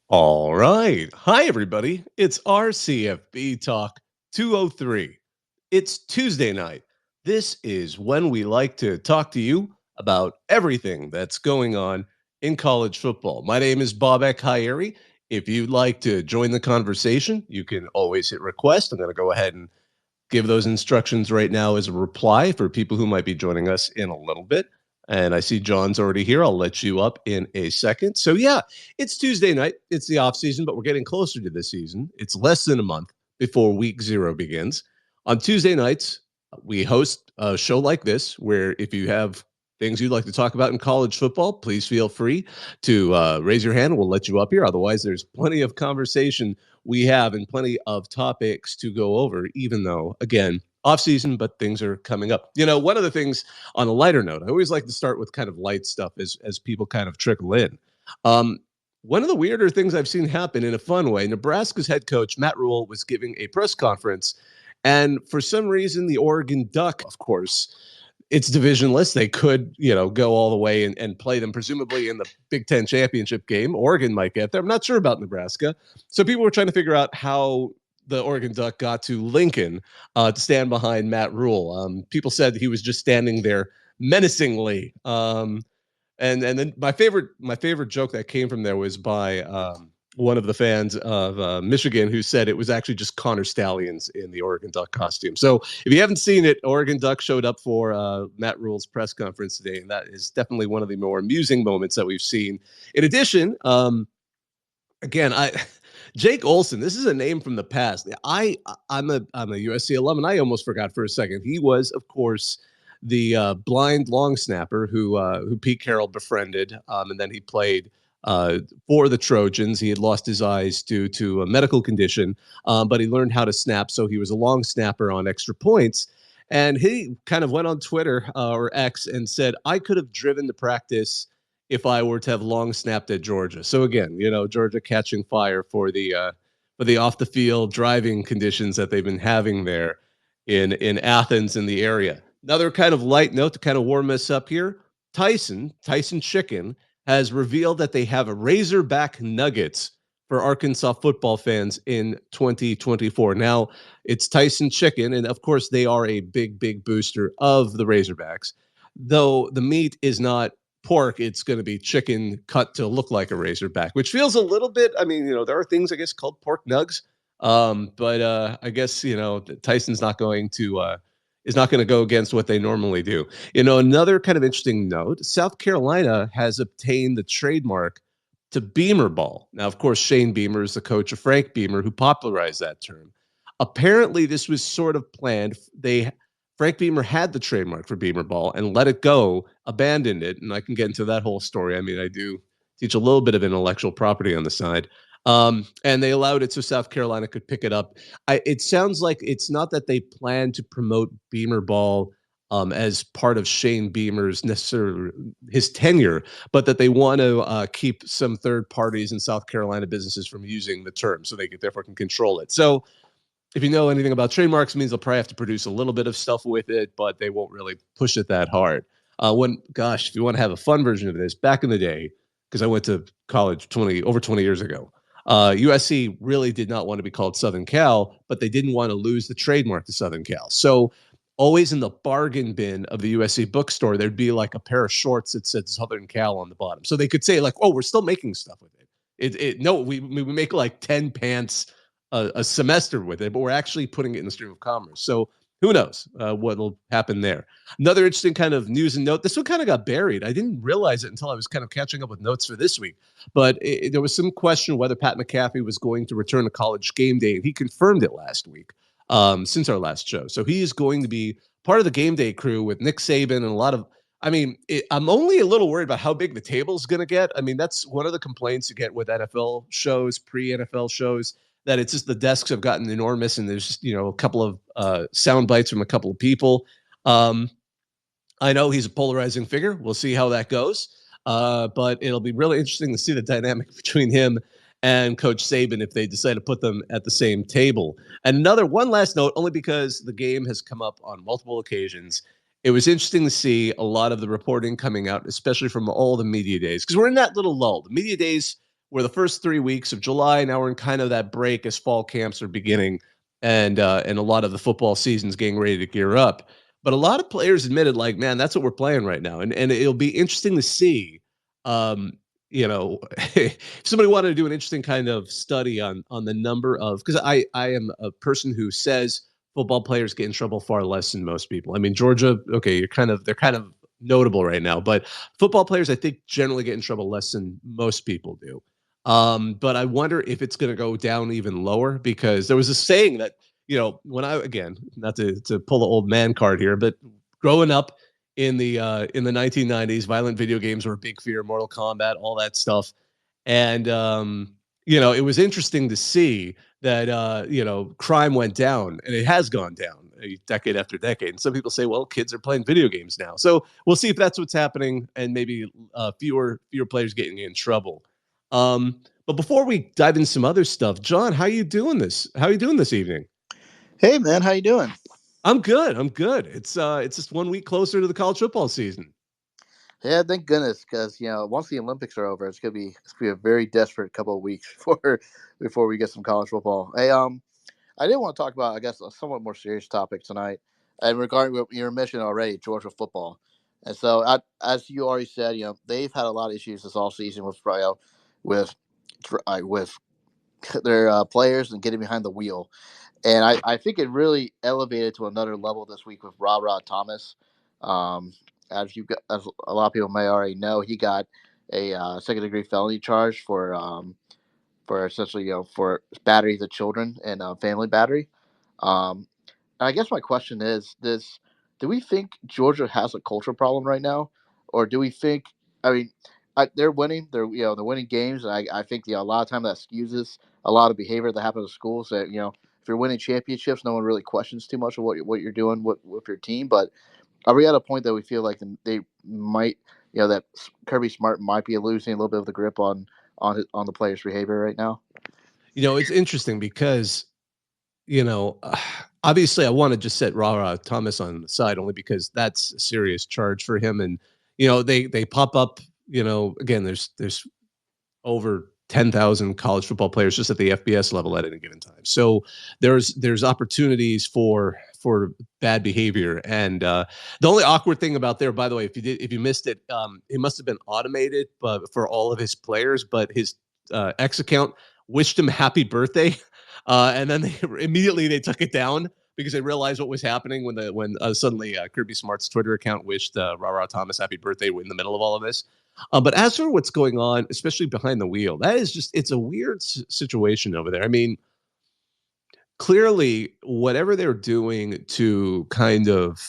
All right. Hi, everybody. It's our CFB Talk 203. It's Tuesday night. This is when we like to talk to you about everything that's going on in college football. My name is Bobak Ha'Eri. If you'd like to join the conversation, you can always hit request. I'm going to go ahead and give those instructions right now as a reply for people who might be joining us in a little bit. And I see John's already here. I'll let you up in a second. So yeah, it's Tuesday night. It's the off season, but we're getting closer to the season. It's less than a month before week 0 begins. On Tuesday nights, we host a show like this where if you have things you'd like to talk about in college football, please feel free to raise your hand. We'll let you up here. Otherwise, there's plenty of conversation we have and plenty of topics to go over, even though, again, off season, but things are coming up. One of the things on a lighter note, I always like to start with kind of light stuff as people kind of trickle in. Um, One of the weirder things I've seen happen in a fun way, Nebraska's head coach, Matt Rule, was giving a press conference. And for some reason, the Oregon Duck, of course, it's divisionless. They could, go all the way and play them, presumably in the Big Ten championship game. Oregon might get there. I'm not sure about Nebraska. So people were trying to figure out how the Oregon Duck got to Lincoln to stand behind Matt Rule. People said he was just standing there menacingly. And then my favorite joke that came from there was by one of the fans of Michigan who said it was actually just Connor Stallions in the Oregon Duck costume. So if you haven't seen it, Oregon Duck showed up for Matt Rule's press conference today, and that is definitely one of the more amusing moments that we've seen. In addition, again, Jake Olson, this is a name from the past. I'm a USC alum, and I almost forgot for a second. He was, of course, the blind long snapper who Pete Carroll befriended, and then he played for the Trojans. He had lost his eyes due to a medical condition, but he learned how to snap, so he was a long snapper on extra points. And he kind of went on Twitter or X and said, "I could have driven to practice if I were to have long snapped at Georgia." So again, Georgia catching fire for the off the field driving conditions that they've been having there in Athens in the area. Another kind of light note to kind of warm us up here. Tyson Chicken has revealed that they have a Razorback Nuggets for Arkansas football fans in 2024. Now, it's Tyson Chicken, and of course, they are a big booster of the Razorbacks. Though the meat is not pork, it's going to be chicken cut to look like a Razorback, which feels a little bit. I mean, there are things I guess called pork nugs, but I guess Tyson's not going to is not going to go against what they normally do. Another kind of interesting note: South Carolina has obtained the trademark to Beamer ball. Now, of course, Shane Beamer is the coach of Frank Beamer, who popularized that term. Apparently, this was sort of planned. Frank Beamer had the trademark for Beamer ball and let it go, abandoned it, and I can get into that whole story. I mean, I do teach a little bit of intellectual property on the side. And they allowed it so South Carolina could pick it up. It sounds like it's not that they plan to promote Beamer ball as part of Shane Beamer's necessarily his tenure, but that they want to keep some third parties in South Carolina businesses from using the term, so they therefore can control it. So if you know anything about trademarks, it means they'll probably have to produce a little bit of stuff with it, but they won't really push it that hard. If you want to have a fun version of this, back in the day, because I went to college over 20 years ago, USC really did not want to be called Southern Cal, but they didn't want to lose the trademark to Southern Cal. So always in the bargain bin of the USC bookstore, there'd be like a pair of shorts that said Southern Cal on the bottom. So they could say like, "Oh, we're still making stuff with it." No, we make like 10 pants a semester with it, but we're actually putting it in the stream of commerce. So who knows what will happen there. Another interesting kind of news and note. This one kind of got buried. I didn't realize it until I was kind of catching up with notes for this week. But there was some question whether Pat McAfee was going to return to College Game Day, and he confirmed it last week since our last show. So he is going to be part of the Game Day crew with Nick Saban and a lot of. I mean, I'm only a little worried about how big the table is going to get. I mean, that's one of the complaints you get with NFL shows, pre-NFL shows, that it's just the desks have gotten enormous and there's just, a couple of sound bites from a couple of people. I know he's a polarizing figure. We'll see how that goes. But it'll be really interesting to see the dynamic between him and Coach Saban if they decide to put them at the same table. And one last note, only because the game has come up on multiple occasions. It was interesting to see a lot of the reporting coming out, especially from all the media days, because we're in that little lull. The media days where the first 3 weeks of July, now we're in kind of that break as fall camps are beginning, and a lot of the football season's getting ready to gear up. But a lot of players admitted, like, man, that's what we're playing right now, and it'll be interesting to see. Um, if somebody wanted to do an interesting kind of study on the number of, because I am a person who says football players get in trouble far less than most people. I mean, Georgia, okay, they're kind of notable right now, but football players, I think, generally get in trouble less than most people do. But I wonder if it's going to go down even lower, because there was a saying that, when I, again, not to pull the old man card here, but growing up in the 1990s, violent video games were a big fear, Mortal Kombat, all that stuff. And it was interesting to see that crime went down, and it has gone down decade after decade. And some people say, well, kids are playing video games now. So we'll see if that's what's happening, and maybe fewer players getting in trouble. But before we dive into some other stuff, John, how you doing this? How are you doing this evening? Hey man, how you doing? I'm good. I'm good. It's just 1 week closer to the college football season. Yeah, thank goodness, because once the Olympics are over, it's gonna be a very desperate couple of weeks before we get some college football. Hey, I did want to talk about, I guess, a somewhat more serious topic tonight, and regarding what you mentioned already, Georgia football. And so, as you already said, they've had a lot of issues this all season with with their players and getting behind the wheel. And I think it really elevated to another level this week with Rod Thomas. Um, as a lot of people may already know, he got a second degree felony charge for essentially for battery to children and family battery. Um, and I guess my question is this: do we think Georgia has a culture problem right now, or do we think? I mean, they're winning. They're winning games, and I think a lot of time that excuses a lot of behavior that happens at schools. That if you're winning championships, no one really questions too much of what you're doing with your team. But are we at a point that we feel like they might, that Kirby Smart might be losing a little bit of the grip on the players' behavior right now? It's interesting because you know, uh, obviously I want to just set Rara Thomas on the side, only because that's a serious charge for him. And, they pop up, again, there's over 10,000 college football players just at the FBS level at any given time. So there's opportunities for bad behavior. And the only awkward thing about there, by the way, if you missed it, it must have been automated, but for all of his players, but his X account wished him happy birthday, and then immediately they took it down because they realized what was happening when suddenly Kirby Smart's Twitter account wished Rara Thomas happy birthday in the middle of all of this. But as for what's going on, especially behind the wheel, it's a weird situation over there. I mean, clearly, whatever they're doing to kind of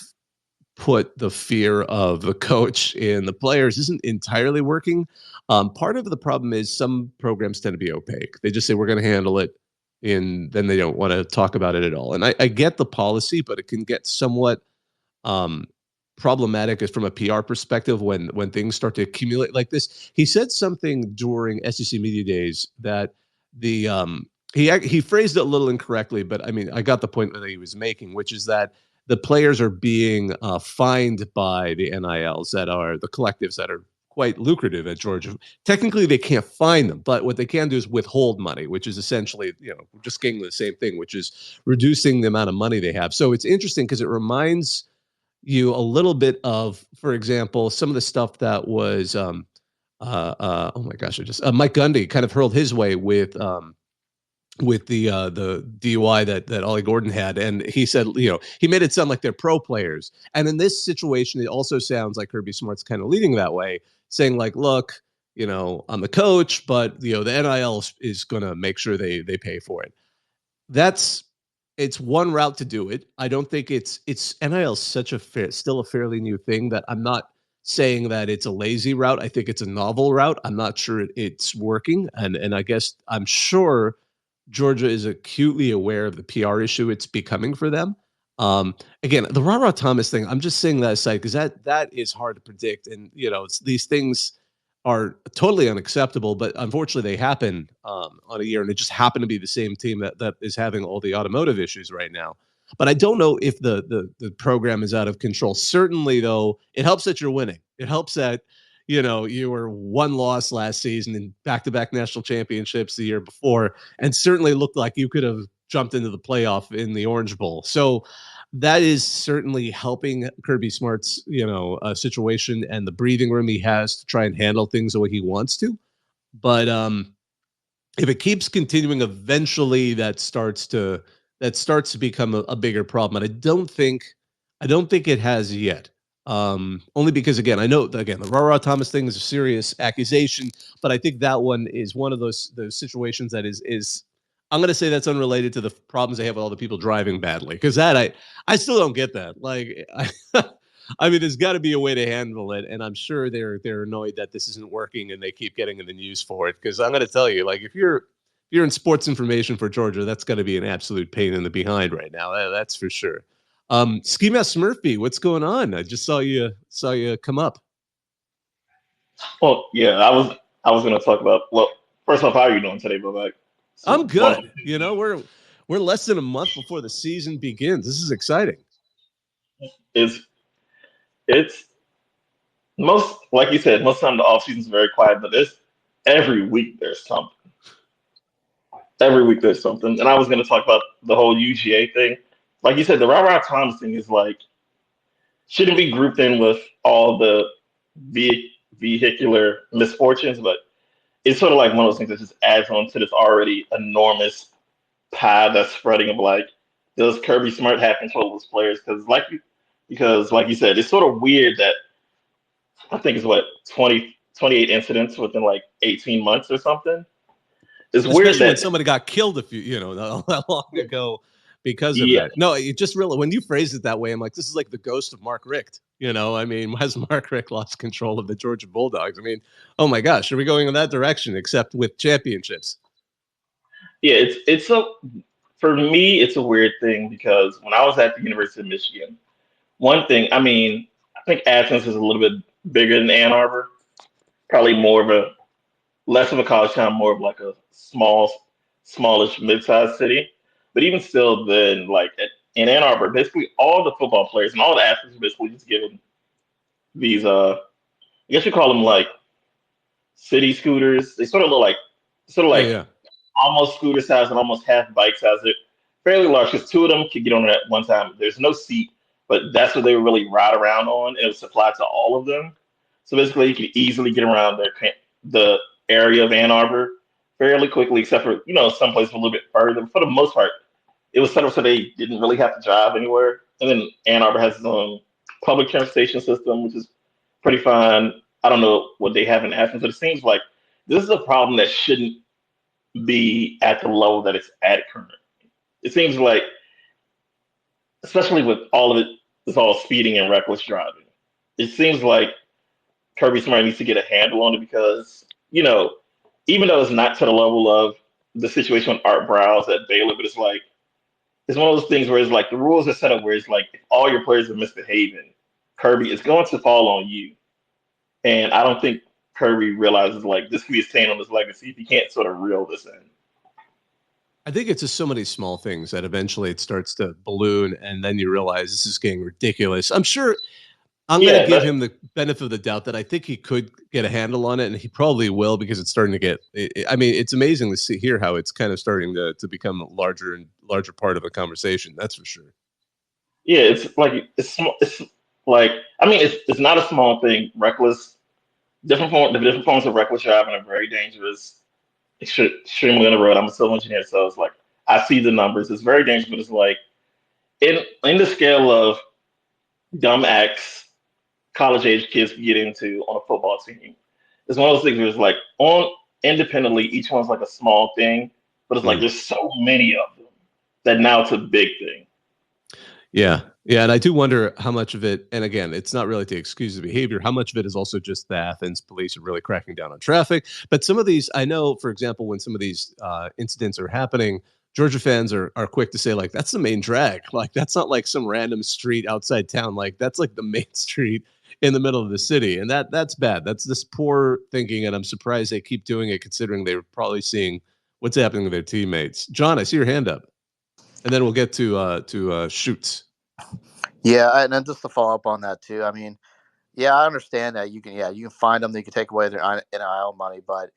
put the fear of the coach in the players isn't entirely working. Part of the problem is some programs tend to be opaque. They just say, we're going to handle it, and then they don't want to talk about it at all. And I get the policy, but it can get somewhat um, problematic as from a PR perspective when things start to accumulate like this. He said something during SEC Media Days that he phrased it a little incorrectly, but I mean I got the point that he was making, which is that the players are being fined by the NILs, that are the collectives that are quite lucrative at Georgia. Technically, they can't fine them, but what they can do is withhold money, which is essentially, just getting the same thing, which is reducing the amount of money they have. So it's interesting because it reminds you a little bit of, for example, some of the stuff that was, oh my gosh, I just Mike Gundy kind of hurled his way with the DUI that Ollie Gordon had, and he said, he made it sound like they're pro players, and in this situation, it also sounds like Kirby Smart's kind of leading that way, saying like, look, I'm the coach, but the NIL is going to make sure they pay for it. That's It's one route to do it. I don't think it's NIL is such still a fairly new thing that I'm not saying that it's a lazy route. I think it's a novel route. I'm not sure it's working, and I guess I'm sure Georgia is acutely aware of the PR issue it's becoming for them. Again, the Rara Thomas thing, I'm just saying that aside because that is hard to predict, and these things are totally unacceptable. But unfortunately, they happen on a year, and it just happened to be the same team that is having all the automotive issues right now. But I don't know if the program is out of control. Certainly, though, it helps that you're winning. It helps that you were one loss last season and back-to-back national championships the year before, and certainly looked like you could have jumped into the playoff in the Orange Bowl. So that is certainly helping Kirby Smart's, situation and the breathing room he has to try and handle things the way he wants to. But if it keeps continuing, eventually that starts to become a bigger problem. And I don't think it has yet. Only because, again, I know, again, the Rara Thomas thing is a serious accusation, but I think that one is one of those situations that is I'm going to say that's unrelated to the problems they have with all the people driving badly, because that I still don't get that. Like, I mean, there's got to be a way to handle it, and I'm sure they're annoyed that this isn't working, and they keep getting in the news for it. Because I'm going to tell you, like, if you're in sports information for Georgia, that's got to be an absolute pain in the behind right now. That's for sure. Ski Mask Murphy, what's going on? I just saw you come up. Well, yeah, I was going to talk about. Well, first off, how are you doing today, Bobak? It's a I'm wonderful good. We're less than a month before the season begins. This is exciting. It's it's most like you said, most of the time the off season is very quiet, but this every week there's something. Every week there's something, and I was going to talk about the whole UGA thing. Like you said, the Rah Times thing is like shouldn't be grouped in with all the vehicular misfortunes, but it's sort of like one of those things that just adds on to this already enormous pie that's spreading of like, does Kirby Smart have control of his players? Because like you said, it's sort of weird that I think it's what 28 incidents within like 18 months or something. It's weird Especially when that somebody got killed a few, not that long ago because of yeah, that. No, it just really, when you phrase it that way, I'm like, this is like the ghost of Mark Richt. I mean, has Mark Richt lost control of the Georgia Bulldogs? I mean, oh my gosh, are we going in that direction? Except with championships. yeah, it's a for me it's a weird thing because when I was at the University of Michigan, one thing I mean I think Athens is a little bit bigger than Ann Arbor, probably more of a less of a college town, more of like a smallish, mid-sized city. But even still, then in Ann Arbor, basically all the football players and all the athletes are basically just given these. I guess you call them like city scooters. They sort of Yeah, like yeah. almost scooter size and almost half bike size. They're fairly large because two of them could get on it at one time. There's no seat, but that's what they would really ride around on. It was supplied to all of them. So basically, you could easily get around the area of Ann Arbor fairly quickly, except for some places a little bit further. For the most part, it was set up so they didn't really have to drive anywhere. And then Ann Arbor has its own public transportation system, which is pretty fine. I don't know what they have in Athens, but it seems like this is a problem that shouldn't be at the level that it's at currently. It seems like, especially with all of it, it's all speeding and reckless driving. It seems like Kirby Smart needs to get a handle on it because, even though it's not to the level of the situation with Art Browse at Baylor, but it's one of those things where it's like the rules are set up where it's like if all your players are misbehaving, Kirby is going to fall on you. And I don't think Kirby realizes like this could be a stain on his legacy if he can't sort of reel this in. I think it's just so many small things that eventually it starts to balloon, and then you realize this is getting ridiculous. I'm sure I'm going to Yeah, give that's him the benefit of the doubt that I think he could get a handle on it, and he probably will because it's starting to get. I mean, it's amazing to hear how it's kind of starting to become a larger and larger part of a conversation. That's for sure. yeah. It's like I mean it's not a small thing. The different forms of reckless driving are very dangerous. Extremely on the road. I'm a civil engineer, so it's like I see the numbers. It's very dangerous, but it's like in the scale of dumb acts college age kids get into on a football team. It's one of those things where it's like on independently, each one's like a small thing, but it's like Mm. there's so many of them that now it's a big thing. Yeah. Yeah. And I do wonder how much of it, and again, it's not really to excuse the behavior, how much of it is also just the Athens police are really cracking down on traffic. But some of these, I know, for example, when some of these incidents are happening, Georgia fans are quick to say, like, that's the main drag. Like, that's not like some random street outside town. Like, that's like the main street in the middle of the city. And that's bad. That's this poor thinking. And I'm surprised they keep doing it considering they're probably seeing what's happening with their teammates. John, I see your hand up. And then we'll get to shoots. Yeah, and then just to follow up on that too. I mean, Yeah, I understand that you can find them. They can take away their NIL money, but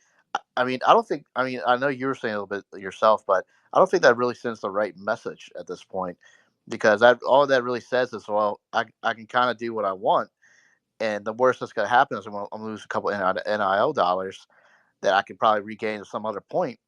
I mean, I don't think. I mean, I know you were saying a little bit yourself, but I don't think that really sends the right message at this point, because all that really says is, well, I can kind of do what I want, and the worst that's going to happen is I'm going to lose a couple NIL dollars that I could probably regain at some other point.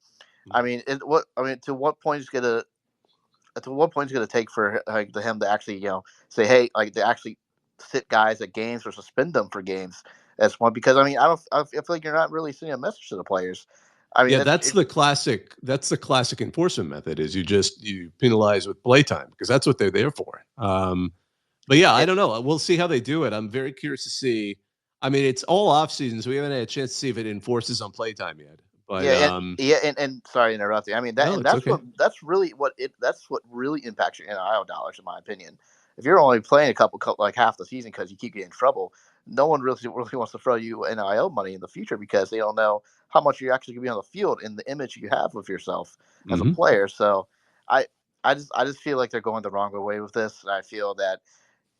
I mean, to what point is going to take for him to actually say, hey, like, to actually sit guys at games or suspend them for games as one, because I mean, I feel like you're not really sending a message to the players. I mean, Yeah, that's the classic. That's the classic enforcement method. Is you penalize with playtime because that's what they're there for. But yeah, I don't know. We'll see how they do it. I'm very curious to see. I mean, it's all off season, so we haven't had a chance to see if it enforces on playtime yet. But and sorry to interrupt you. I mean no, it's okay. That's what really impacts your NIL dollars, in my opinion. If you're only playing a couple like half the season because you keep getting in trouble, no one really wants to throw you NIL money in the future, because they don't know how much you're actually going to be on the field and the image you have of yourself as a Mm-hmm. player. So I I just feel like they're going the wrong way with this, and I feel that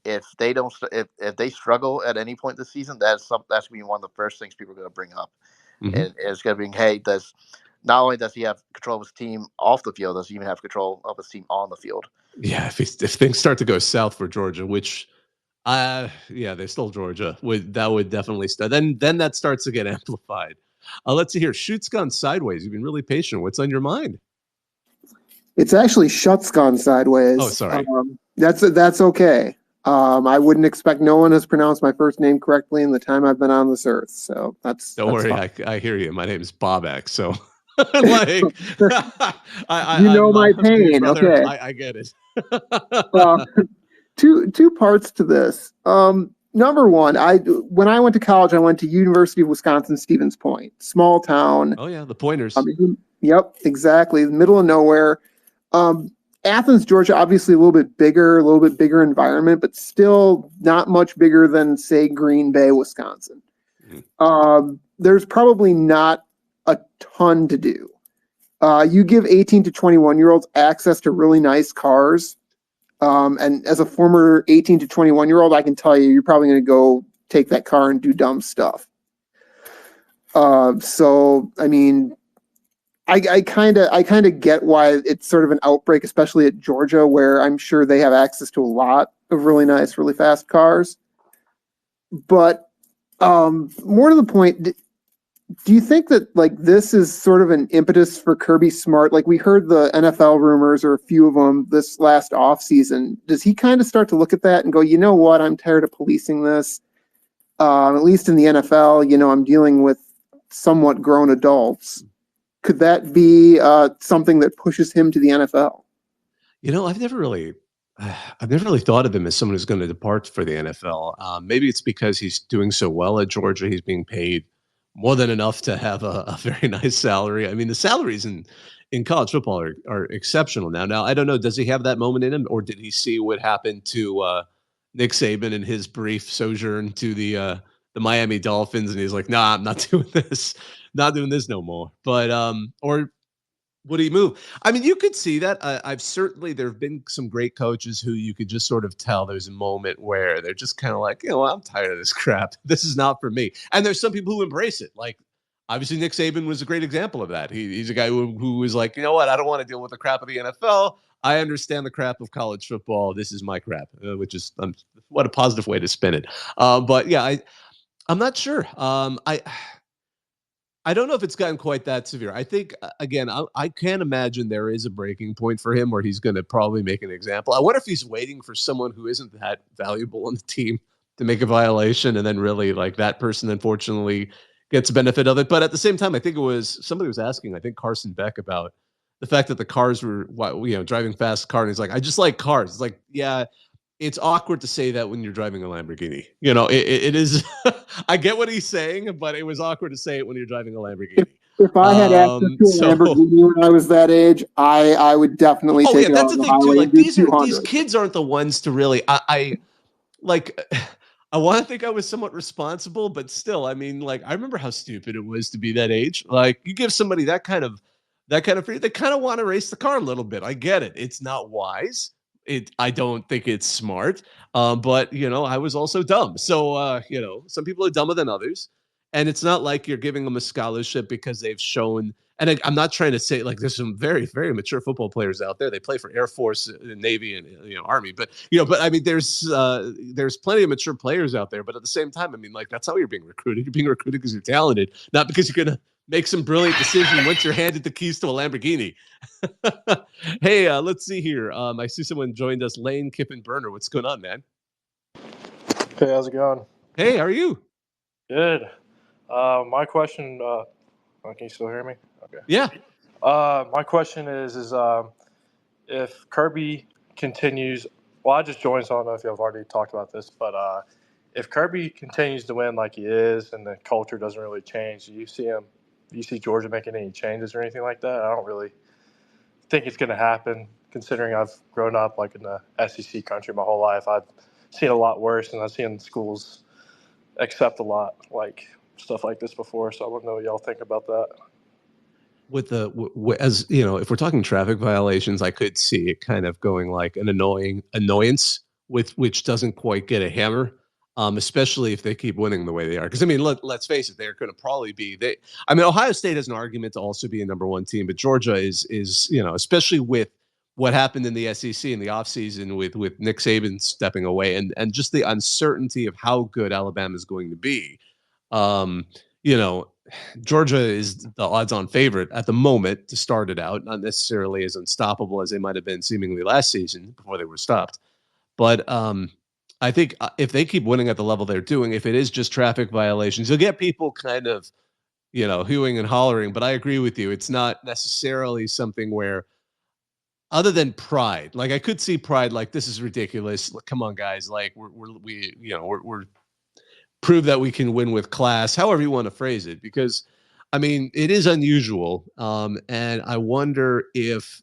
if they don't if they struggle at any point this season, that's going to be one of the first things people are going to bring up, Mm-hmm. and it's going to be, hey, does not only does he have control of his team off the field, does he even have control of his team on the field? Yeah, if things start to go south for Georgia, which yeah, they're still Georgia. That would definitely start. Then that starts to get amplified. Let's see here. Shoot's gone sideways. You've been really patient. What's on your mind? It's actually Shut's gone sideways. Oh, sorry. That's okay. I wouldn't expect. No one has pronounced my first name correctly in the time I've been on this earth. So Don't worry. I hear you. My name is Bobak. So like, my pain. brother, Okay. I get it. Two parts to this. Number one, when I went to college, I went to University of Wisconsin Stevens Point, small town. Oh yeah, the Pointers. Yep, exactly, middle of nowhere. Athens, Georgia, obviously a little bit bigger environment, but still not much bigger than, say, Green Bay, Wisconsin. There's probably not a ton to do. You give 18 to 21-year-olds access to really nice cars. And as a former 18 to 21-year-old, I can tell you, you're probably going to go take that car and do dumb stuff. So, I mean, I kind of get why it's sort of an outbreak, especially at Georgia, where I'm sure they have access to a lot of really nice, really fast cars. But more to the point, do you think that like this is sort of an impetus for Kirby Smart? Like we heard the NFL rumors, or a few of them, this last offseason. Does he kind of start to look at that and go, you know what, I'm tired of policing this. At least in the NFL, I'm dealing with somewhat grown adults. Could that be something that pushes him to the NFL? I've never really thought of him as someone who's going to depart for the NFL. Maybe it's because he's doing so well at Georgia. He's being paid more than enough to have a very nice salary. I mean, the salaries in college football are exceptional now. Now, I don't know, does he have that moment in him, or did he see what happened to Nick Saban in his brief sojourn to the Miami Dolphins, and he's like, nah, I'm not doing this. Not doing this no more. But or would he move? I mean, you could see that. I've certainly, there have been some great coaches who you could just sort of tell there's a moment where they're just kind of like, I'm tired of this crap. This is not for me. And there's some people who embrace it. Like, obviously, Nick Saban was a great example of that. He's a guy who was like, you know what? I don't want to deal with the crap of the NFL. I understand the crap of college football. This is my crap, which is what a positive way to spin it. But yeah, I'm not sure. I don't know if it's gotten quite that severe. I think, again, I can't imagine there is a breaking point for him where he's going to probably make an example. I wonder if he's waiting for someone who isn't that valuable on the team to make a violation, and then really like that person, unfortunately, gets benefit of it. But at the same time, I think it was somebody was asking, I think Carson Beck, about the fact that the cars were, driving fast car. And he's like, I just like cars. It's like, yeah, it's awkward to say that when you're driving a Lamborghini. It is. I get what he's saying, but it was awkward to say it when you're driving a Lamborghini. If I had access to a Lamborghini when I was that age, I would definitely take it that's off the the thing too. highway. Like these kids aren't the ones to really. I like. I want to think I was somewhat responsible, but still, I mean, like, I remember how stupid it was to be that age. Like, you give somebody that kind of freedom, they kind of want to race the car a little bit. I get it. It's not wise. I don't think it's smart. But I was also dumb. So some people are dumber than others, and it's not like you're giving them a scholarship because they've shown. And I'm not trying to say like there's some very very mature football players out there. They play for Air Force, Navy, and Army. But I mean, there's plenty of mature players out there. But at the same time, I mean, like that's how you're being recruited. You're being recruited because you're talented, not because you're gonna make some brilliant decision once you're handed the keys to a Lamborghini. Hey, let's see here. I see someone joined us, Lane Kippen Burner. What's going on, man? Hey, how's it going? Hey, how are you? Good. My question. Can you still hear me? Okay. Yeah. My question is if Kirby continues. Well, I just joined, so I don't know if you've already talked about this, but if Kirby continues to win like he is, and the culture doesn't really change, do you see Georgia making any changes or anything like that? I don't really think it's going to happen, considering I've grown up like in the SEC country my whole life. I've seen a lot worse, and I've seen schools accept a lot like stuff like this before. So I want to know what y'all think about that. With as if we're talking traffic violations, I could see it kind of going like an annoyance with which doesn't quite get a hammer. Especially if they keep winning the way they are. Because I mean, let's face it, they're going to probably be. Ohio State has an argument to also be a number one team, but Georgia is especially with what happened in the SEC in the offseason with Nick Saban stepping away and just the uncertainty of how good Alabama is going to be. Georgia is the odds-on favorite at the moment to start it out, not necessarily as unstoppable as they might have been seemingly last season before they were stopped. But I think if they keep winning at the level they're doing, if it is just traffic violations, you'll get people kind of, hewing and hollering. But I agree with you. It's not necessarily something where, other than pride, like I could see pride, like this is ridiculous. Like, come on, guys, like we're prove that we can win with class, however you want to phrase it, because I mean, it is unusual. And I wonder if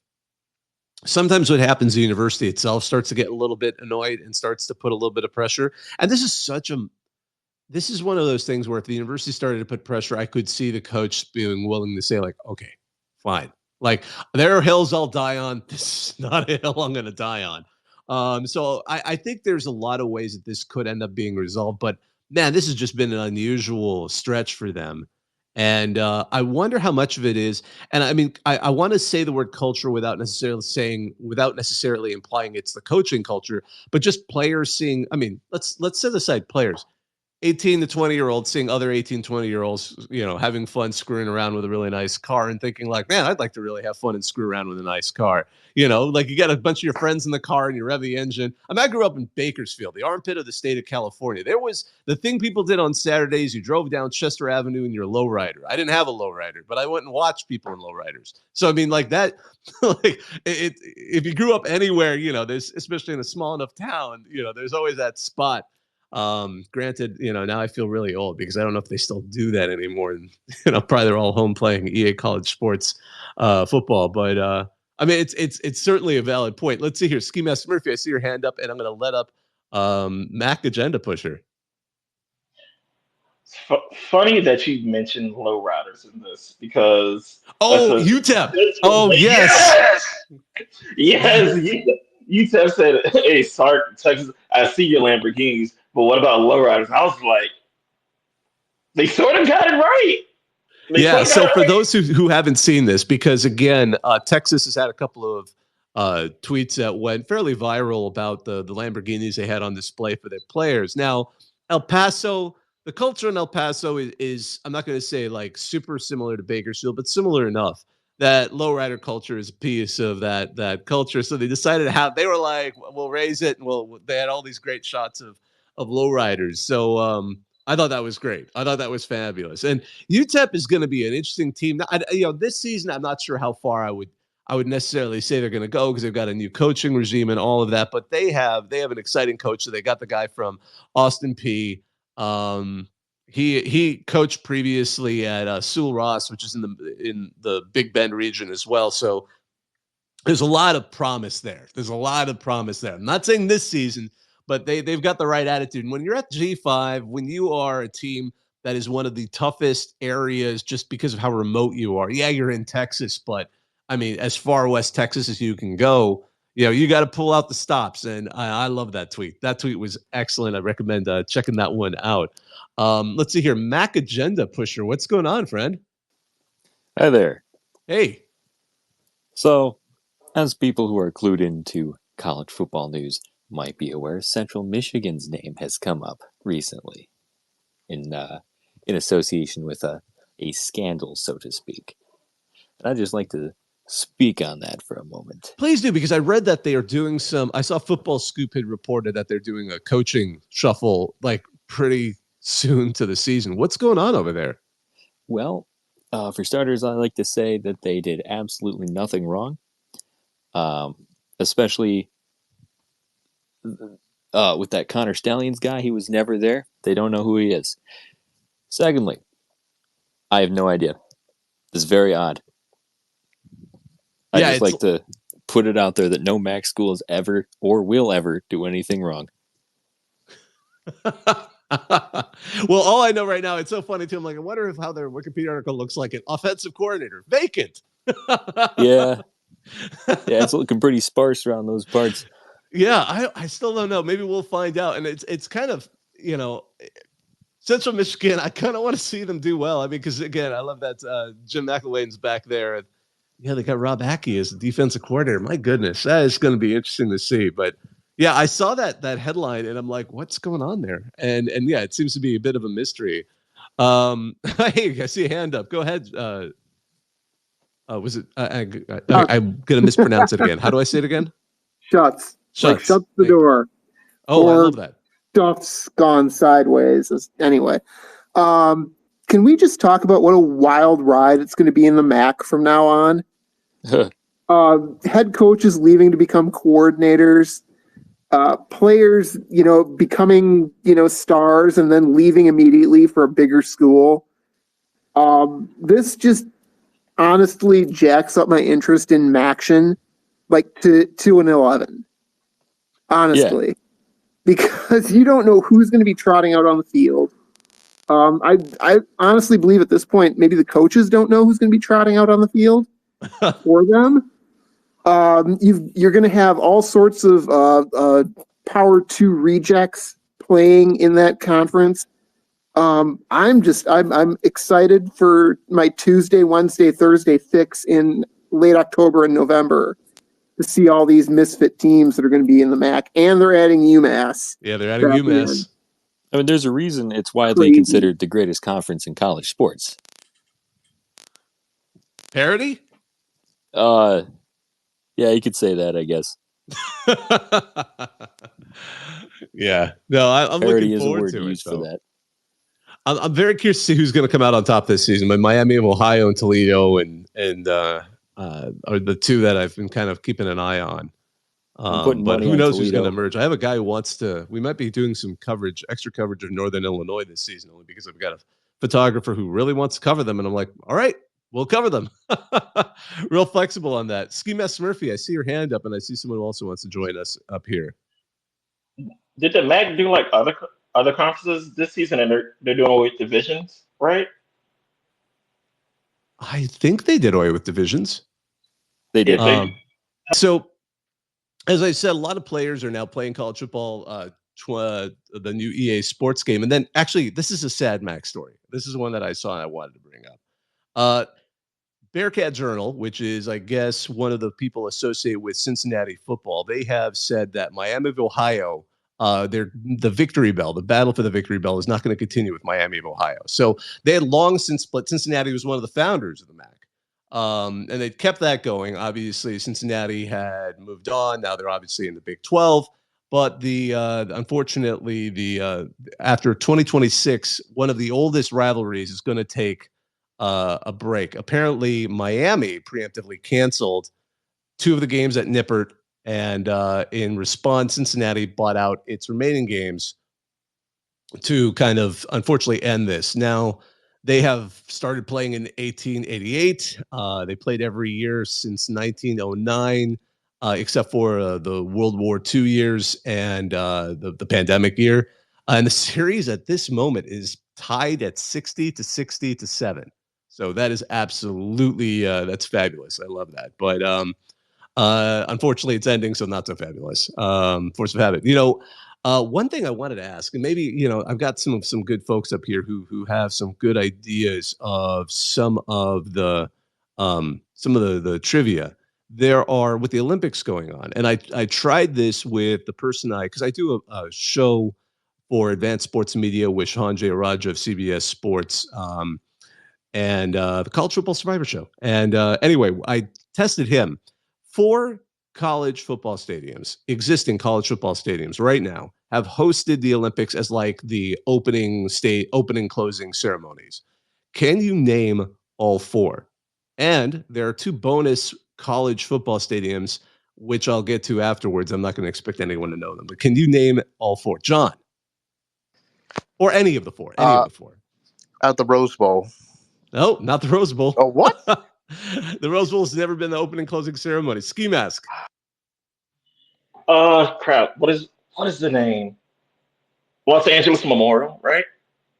sometimes what happens, the university itself starts to get a little bit annoyed and starts to put a little bit of pressure. And this is one of those things where if the university started to put pressure, I could see the coach being willing to say like, okay, fine. Like there are hills I'll die on. This is not a hill I'm going to die on. So I think there's a lot of ways that this could end up being resolved, but man, this has just been an unusual stretch for them. And I wonder how much of it is. And I mean, I want to say the word culture without necessarily implying it's the coaching culture, but just players seeing. I mean, let's set aside players. 18 to 20-year-olds seeing other 18, 20-year-olds, having fun screwing around with a really nice car and thinking like, man, I'd like to really have fun and screw around with a nice car. Like you got a bunch of your friends in the car and you rev the engine. I grew up in Bakersfield, the armpit of the state of California. There was the thing people did on Saturdays. You drove down Chester Avenue in your lowrider. I didn't have a lowrider, but I went and watched people in lowriders. So, I mean, like that, like if you grew up anywhere, there's, especially in a small enough town, there's always that spot. Granted, now I feel really old because I don't know if they still do that anymore. And, probably they're all home playing EA College Sports football. But I mean, it's certainly a valid point. Let's see here, Ski Master Murphy. I see your hand up, and I'm going to let up Mac Agenda Pusher. Funny that you mentioned lowriders in this because UTEP. Oh yes, yes. UTEP said, "Hey, Sark, Texas, I see your Lamborghinis, but what about lowriders?" I was like, they sort of got it right. So for those who haven't seen this, because again, Texas has had a couple of tweets that went fairly viral about the Lamborghinis they had on display for their players. Now, El Paso, the culture in El Paso is I'm not going to say like super similar to Bakersfield, but similar enough that lowrider culture is a piece of that culture. So they decided to they were like, we'll raise it. And they had all these great shots of lowriders. So I thought that was great. I thought that was fabulous. And UTEP is going to be an interesting team. This season, I'm not sure how far I would necessarily say they're going to go because they've got a new coaching regime and all of that. But they have an exciting coach. So they got the guy from Austin Peay. He coached previously at Sewell Ross, which is in the Big Bend region as well. So there's a lot of promise there. I'm not saying this season, but they've got the right attitude. And when you're at G5, when you are a team that is one of the toughest areas just because of how remote you are. Yeah, you're in Texas, but I mean, as far west Texas as you can go, you got to pull out the stops. And I love that tweet. That tweet was excellent. I recommend checking that one out. Let's see here. Mac Agenda Pusher. What's going on, friend? Hi there. Hey. So, as people who are clued into college football news might be aware, Central Michigan's name has come up recently in association with a scandal, so to speak. And I'd just like to speak on that for a moment. Please do, because I read that they are doing I saw Football Scoop had reported that they're doing a coaching shuffle like pretty soon to the season. What's going on over there? Well, for starters, I like to say that they did absolutely nothing wrong, especially with that Connor Stallions guy. He was never there. They don't know who he is. Secondly, I have no idea. It's very odd. I just like to put it out there that no MAC school has ever or will ever do anything wrong. Well, all I know right now, it's so funny too. I'm like, I wonder how their Wikipedia article looks like an offensive coordinator. Vacant. Yeah, it's looking pretty sparse around those parts. Yeah, I still don't know. Maybe we'll find out. And it's kind of, Central Michigan, I kind of want to see them do well. I mean, because again, I love that Jim McElwain's back there. And yeah, they got Rob Hackey as the defensive coordinator. My goodness, that is going to be interesting to see. But yeah, I saw that headline and I'm like, what's going on there? And yeah, it seems to be a bit of a mystery. Hey, I see a hand up. Go ahead. Was it? I'm going to mispronounce it again. How do I say it again? Shuts. Like shuts the door. Oh, I love that. Stuff's gone sideways. Anyway, can we just talk about what a wild ride it's going to be in the MAC from now on? Head coaches leaving to become coordinators, players, becoming, stars and then leaving immediately for a bigger school. This just honestly jacks up my interest in MACtion, like to 2-11. Honestly. Yeah. Because you don't know who's going to be trotting out on the field. I honestly believe at this point, maybe the coaches don't know who's going to be trotting out on the field for them. You're going to have all sorts of Power 2 rejects playing in that conference. I'm excited for my Tuesday, Wednesday, Thursday fix in late October and November to see all these misfit teams that are going to be in the MAC, and they're adding UMass. Yeah, they're adding UMass. I mean, there's a reason it's widely considered the greatest conference in college sports. Parody? Yeah, you could say that, I guess. Yeah. No, I'm looking forward to it. For that. I'm very curious to see who's going to come out on top this season. But Miami of Ohio and Toledo and are the two that I've been kind of keeping an eye on. But who knows who's going to emerge? I have a guy who wants to. We might be doing some extra coverage of Northern Illinois this season, only because I've got a photographer who really wants to cover them, and I'm like, all right, we'll cover them. Real flexible on that. Ski Mask Murphy, I see your hand up, and I see someone who also wants to join us up here. Did the MAC do like other conferences this season, and they're doing away with divisions, right? I think they did away with divisions. They did. So, as I said, a lot of players are now playing college football, the new EA Sports game. And then, actually, this is a sad MAC story. This is one that I saw and I wanted to bring up. Bearcat Journal, which is, I guess, one of the people associated with Cincinnati football, they have said that Miami of Ohio, the victory bell, the battle for the victory bell, is not going to continue with Miami of Ohio. So they had long since split. Cincinnati was one of the founders of the MAC. And they kept that going. Obviously, Cincinnati had moved on. Now they're obviously in the Big 12. But unfortunately, after 2026, one of the oldest rivalries is going to take a break. Apparently, Miami preemptively canceled 2 of the games at Nippert, and in response, Cincinnati bought out its remaining games to kind of, unfortunately, end this. Now, they have started playing in 1888. They played every year since 1909, except for the World War II years and the pandemic year. And the series at this moment is tied at 60-7. So that is absolutely that's fabulous. I love that. But Unfortunately, it's ending, so not so fabulous. Force of habit. One thing I wanted to ask, and maybe I've got some good folks up here who have some good ideas of some of the trivia there are with the Olympics going on, and I tried this with the person because I do a show for Advanced Sports Media with Shahan J. Raja of CBS Sports. And the College Football Survivor Show. And anyway, I tested him. 4 college football stadiums, existing college football stadiums right now, have hosted the Olympics as like the opening closing ceremonies. Can you name all 4? And there are 2 bonus college football stadiums, which I'll get to afterwards. I'm not going to expect anyone to know them, but can you name all 4? John? Or any of the 4? Any of the 4? At the Rose Bowl. No, not the Rose Bowl. Oh, what? The Rose Bowl has never been the opening closing ceremony. Ski Mask. Crap. What is the name? Los Angeles Memorial, right?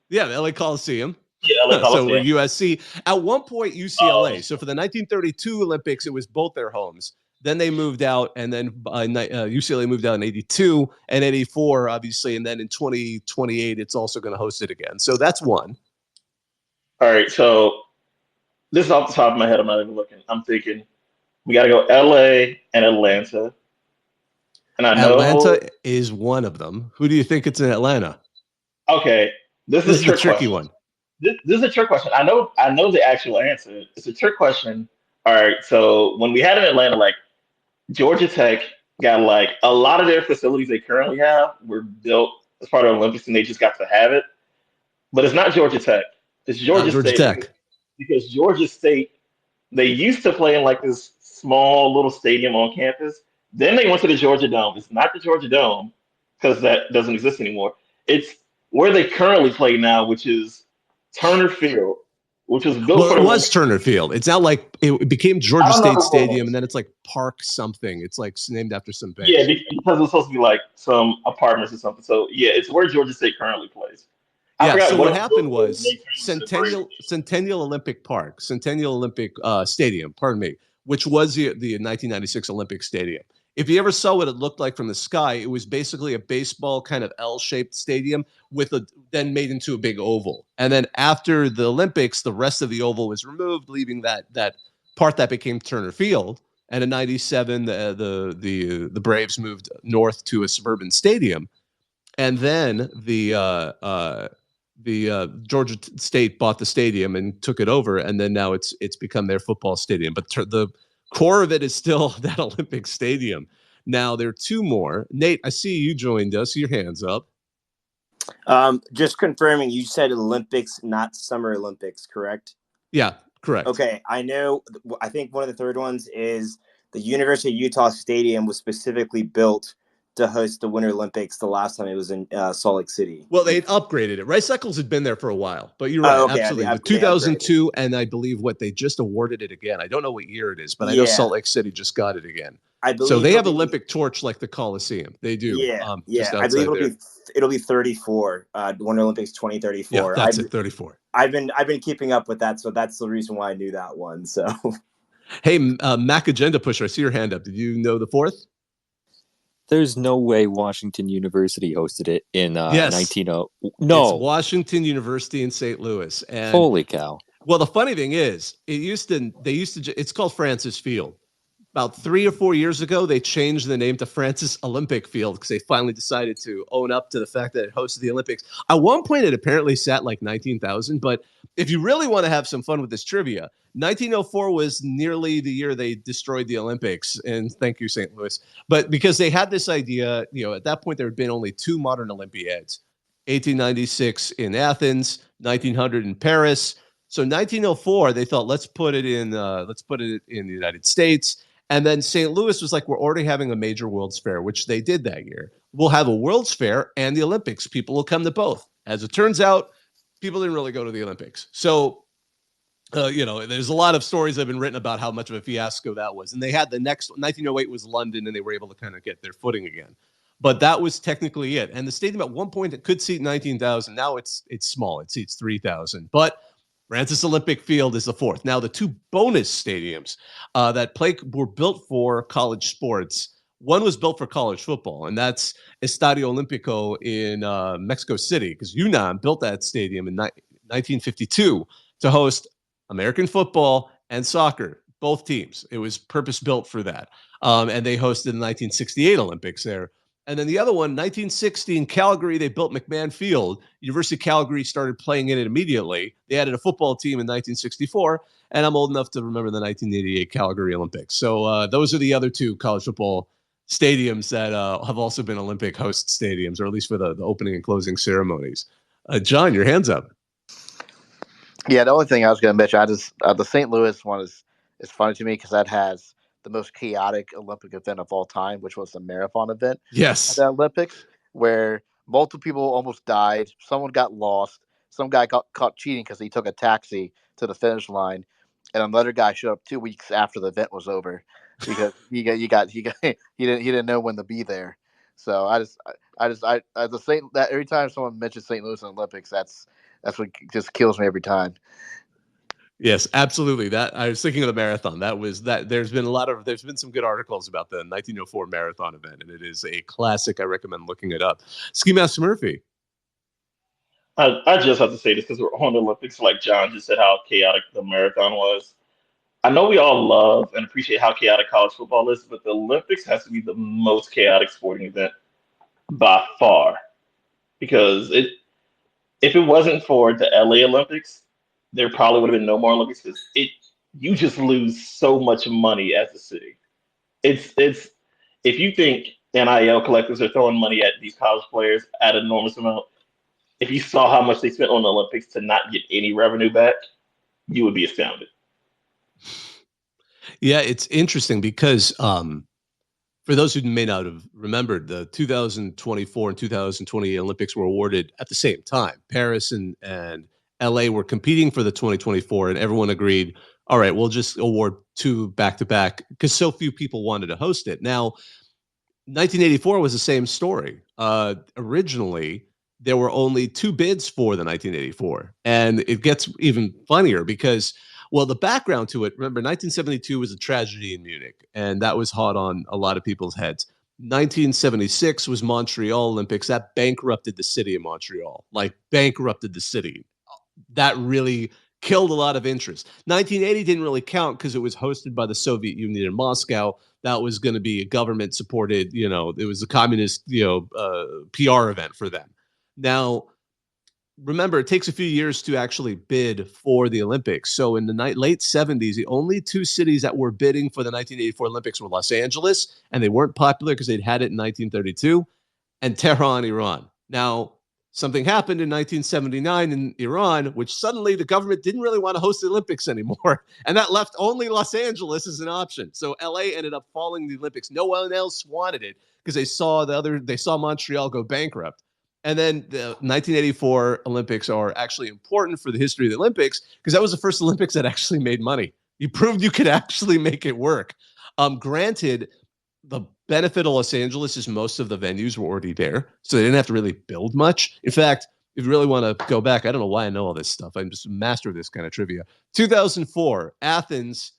Yeah, the LA Coliseum. Yeah, LA Coliseum. So USC. At one point, UCLA. So for the 1932 Olympics, it was both their homes. Then they moved out, and then UCLA moved out in 82 and 84, obviously. And then in 2028, it's also going to host it again. So that's one. All right, so this is off the top of my head. I'm not even looking. I'm thinking we got to go LA and Atlanta. And I know Atlanta is one of them. Who do you think it's in Atlanta? Okay, this is a tricky one. This is a trick question. I know the actual answer. It's a trick question. All right, so when we had in Atlanta, like Georgia Tech got like a lot of their facilities they currently have were built as part of the Olympics, and they just got to have it. But it's not Georgia Tech. It's Georgia State. Tech. Because Georgia State, they used to play in like this small little stadium on campus. Then they went to the Georgia Dome. It's not the Georgia Dome because that doesn't exist anymore. It's where they currently play now, which is Turner Field, which was built for it was Turner Field. It's now like it became Georgia State Stadium, and then it's like Park something. It's like named after some bank. Yeah, because it's supposed to be like some apartments or something. So yeah, it's where Georgia State currently plays. Yeah, so what happened was Centennial Olympic Park, Centennial Olympic Stadium, pardon me, which was the 1996 Olympic Stadium. If you ever saw what it looked like from the sky, it was basically a baseball kind of L-shaped stadium then made into a big oval. And then after the Olympics, the rest of the oval was removed, leaving that part that became Turner Field. And in '97, the Braves moved north to a suburban stadium, and then the Georgia State bought the stadium and took it over, and then now it's become their football stadium. But the core of it is still that Olympic Stadium. Now there are 2 more. Nate, I see you joined us. Your hands up. Just confirming, you said Olympics, not Summer Olympics, correct? Yeah, correct. Okay, I know. I think one of the third ones is the University of Utah Stadium was specifically built to host the Winter Olympics the last time it was in Salt Lake City. Well, they upgraded it. Rice Eccles had been there for a while, but you're right. Okay, absolutely. The 2002, and I believe they just awarded it again. I don't know what year it is, but I know Salt Lake City just got it again. I believe so. They have Olympic torch like the Coliseum. They do. Yeah, I believe it'll be 34. Winter Olympics 2034. Yeah, that's it. 34. I've been keeping up with that, so that's the reason why I knew that one. So, hey, Mac Agenda Pusher, I see your hand up. Did you know the 4th? There's no way Washington University hosted it in 1900. No, it's Washington University in St. Louis. And holy cow! Well, the funny thing is, it's called Francis Field. About 3 or 4 years ago, they changed the name to Francis Olympic Field because they finally decided to own up to the fact that it hosted the Olympics. At one point, it apparently sat like 19,000. But if you really want to have some fun with this trivia, 1904 was nearly the year they destroyed the Olympics. And thank you, St. Louis. But because they had this idea, at that point, there had been only 2 modern Olympiads, 1896 in Athens, 1900 in Paris. So 1904, they thought, let's put it in the United States. And then St. Louis was like, we're already having a major World's Fair, which they did that year. We'll have a World's Fair and the Olympics. People will come to both. As it turns out, people didn't really go to the Olympics. So, there's a lot of stories that have been written about how much of a fiasco that was. And they had the next 1908 was London, and they were able to kind of get their footing again. But that was technically it. And the stadium at one point, it could seat 19,000. Now it's small. It seats 3,000. But Francis Olympic Field is the fourth. Now, the two bonus stadiums that were built for college sports. One was built for college football, and that's Estadio Olímpico in Mexico City, because UNAM built that stadium in 1952 to host American football and soccer, both teams. It was purpose-built for that. And they hosted the 1968 Olympics there. And then the other one, 1960 in Calgary, they built McMahon Field. University of Calgary started playing in it immediately. They added a football team in 1964, and I'm old enough to remember the 1988 Calgary Olympics. So those are the other two college football stadiums that have also been Olympic host stadiums, or at least for the opening and closing ceremonies. John, your hand's up. Yeah, the only thing I was going to mention, the St. Louis one is funny to me because that has the most chaotic Olympic event of all time, which was the marathon event. Yes. At the Olympics, where multiple people almost died. Someone got lost. Some guy got caught cheating because he took a taxi to the finish line, and another guy showed up 2 weeks after the event was over because he didn't know when to be there. So every time someone mentions St. Louis Olympics, that's what just kills me every time. Yes, absolutely. That I was thinking of the marathon. There's been some good articles about the 1904 marathon event, and it is a classic. I recommend looking it up. Ski Master Murphy. I just have to say this because we're on the Olympics. Like John just said, how chaotic the marathon was. I know we all love and appreciate how chaotic college football is, but the Olympics has to be the most chaotic sporting event by far. Because if it wasn't for the LA Olympics, there probably would have been no more Olympics because you just lose so much money as a city. It's if you think NIL collectors are throwing money at these college players at an enormous amount, if you saw how much they spent on the Olympics to not get any revenue back, you would be astounded. Yeah, it's interesting because for those who may not have remembered, the 2024 and 2020 Olympics were awarded at the same time. Paris and LA were competing for the 2024, and everyone agreed, all right, we'll just award two back-to-back because so few people wanted to host it. Now, 1984 was the same story. Originally, there were only two bids for the 1984, and it gets even funnier because – well, the background to it, remember, 1972 was a tragedy in Munich, and that was hot on a lot of people's heads. 1976 was Montreal Olympics. That bankrupted the city of Montreal, like bankrupted the city. That really killed a lot of interest. 1980 didn't really count because it was hosted by the Soviet Union in Moscow. That was going to be a government-supported, it was a communist, PR event for them. Now, remember, it takes a few years to actually bid for the Olympics. So in the late 70s, the only two cities that were bidding for the 1984 Olympics were Los Angeles, and they weren't popular because they'd had it in 1932, and Tehran, Iran. Now, something happened in 1979 in Iran, which suddenly the government didn't really want to host the Olympics anymore, and that left only Los Angeles as an option. So LA ended up following the Olympics. No one else wanted it because they saw Montreal go bankrupt. And then the 1984 Olympics are actually important for the history of the Olympics because that was the first Olympics that actually made money. You proved you could actually make it work. Granted, the benefit of Los Angeles is most of the venues were already there, so they didn't have to really build much. In fact, if you really want to go back, I don't know why I know all this stuff. I'm just a master of this kind of trivia. 2004, Athens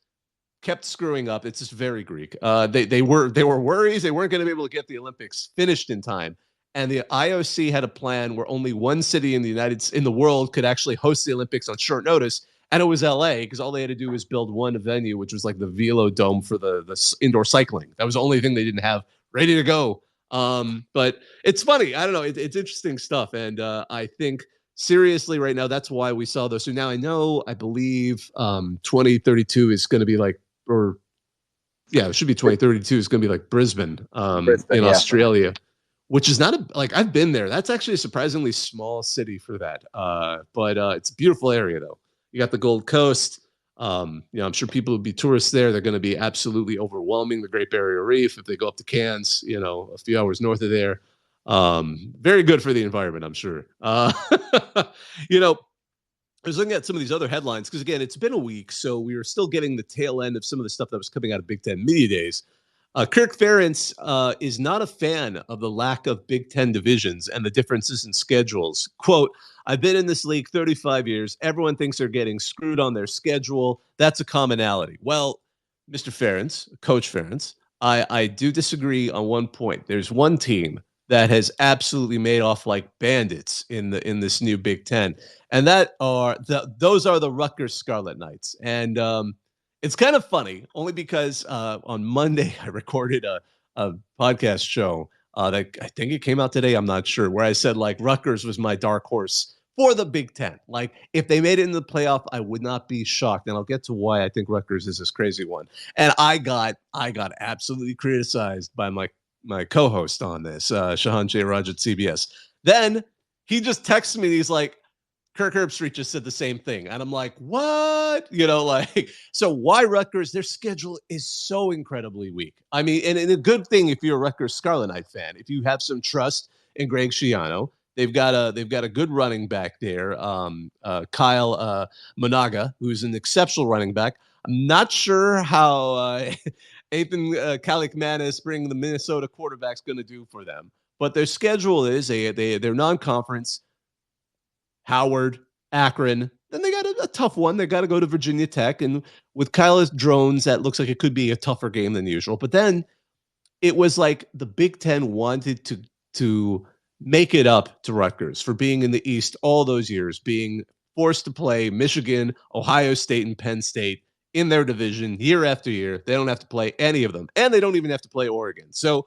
kept screwing up. It's just very Greek. They were worries they weren't going to be able to get the Olympics finished in time. And the IOC had a plan where only one city in the world could actually host the Olympics on short notice, and it was LA because all they had to do was build one venue, which was like the Velodrome for the indoor cycling. That was the only thing they didn't have ready to go. But it's funny. I don't know. It's interesting stuff, and I think seriously right now that's why we saw those. So now I believe 2032 is going to be like, or yeah, it should be 2032 is going to be like Brisbane, in Australia. Which is not I've been there. That's actually a surprisingly small city for that. But it's a beautiful area though. You got the Gold Coast. I'm sure people would be tourists there. They're going to be absolutely overwhelming the Great Barrier Reef if they go up to Cairns, a few hours north of there. Very good for the environment, I'm sure. I was looking at some of these other headlines because again, it's been a week, so we were still getting the tail end of some of the stuff that was coming out of Big Ten Media Days. Kirk Ferentz is not a fan of the lack of Big Ten divisions and the differences in schedules. Quote, I've been in this league 35 years. Everyone thinks they're getting screwed on their schedule. That's a commonality. Well, Mr. Ferentz, Coach Ferentz, I do disagree on one point. There's one team that has absolutely made off like bandits in this new Big Ten, and those are the Rutgers Scarlet Knights. And it's kind of funny, only because on Monday I recorded a podcast show that I think it came out today. I'm not sure, where I said like Rutgers was my dark horse for the Big Ten. Like if they made it in the playoff, I would not be shocked. And I'll get to why I think Rutgers is this crazy one. And I got absolutely criticized by my co-host on this, Shahan J. Raj at CBS. Then he just texts me. He's like, Kirk Herbstreit just said the same thing. And I'm like, what? So why Rutgers? Their schedule is so incredibly weak. I mean, and a good thing if you're a Rutgers Scarlet Knight fan, if you have some trust in Greg Schiano, they've got a good running back there, Kyle Monaga, who's an exceptional running back. I'm not sure how Ethan Kalikmanis bringing the Minnesota quarterback's going to do for them, but their schedule is they're non-conference. Howard, Akron. Then they got a tough one. They got to go to Virginia Tech. And with Kyle Drones, that looks like it could be a tougher game than usual. But then it was like the Big Ten wanted to make it up to Rutgers for being in the East all those years, being forced to play Michigan, Ohio State, and Penn State in their division year after year. They don't have to play any of them. And they don't even have to play Oregon. So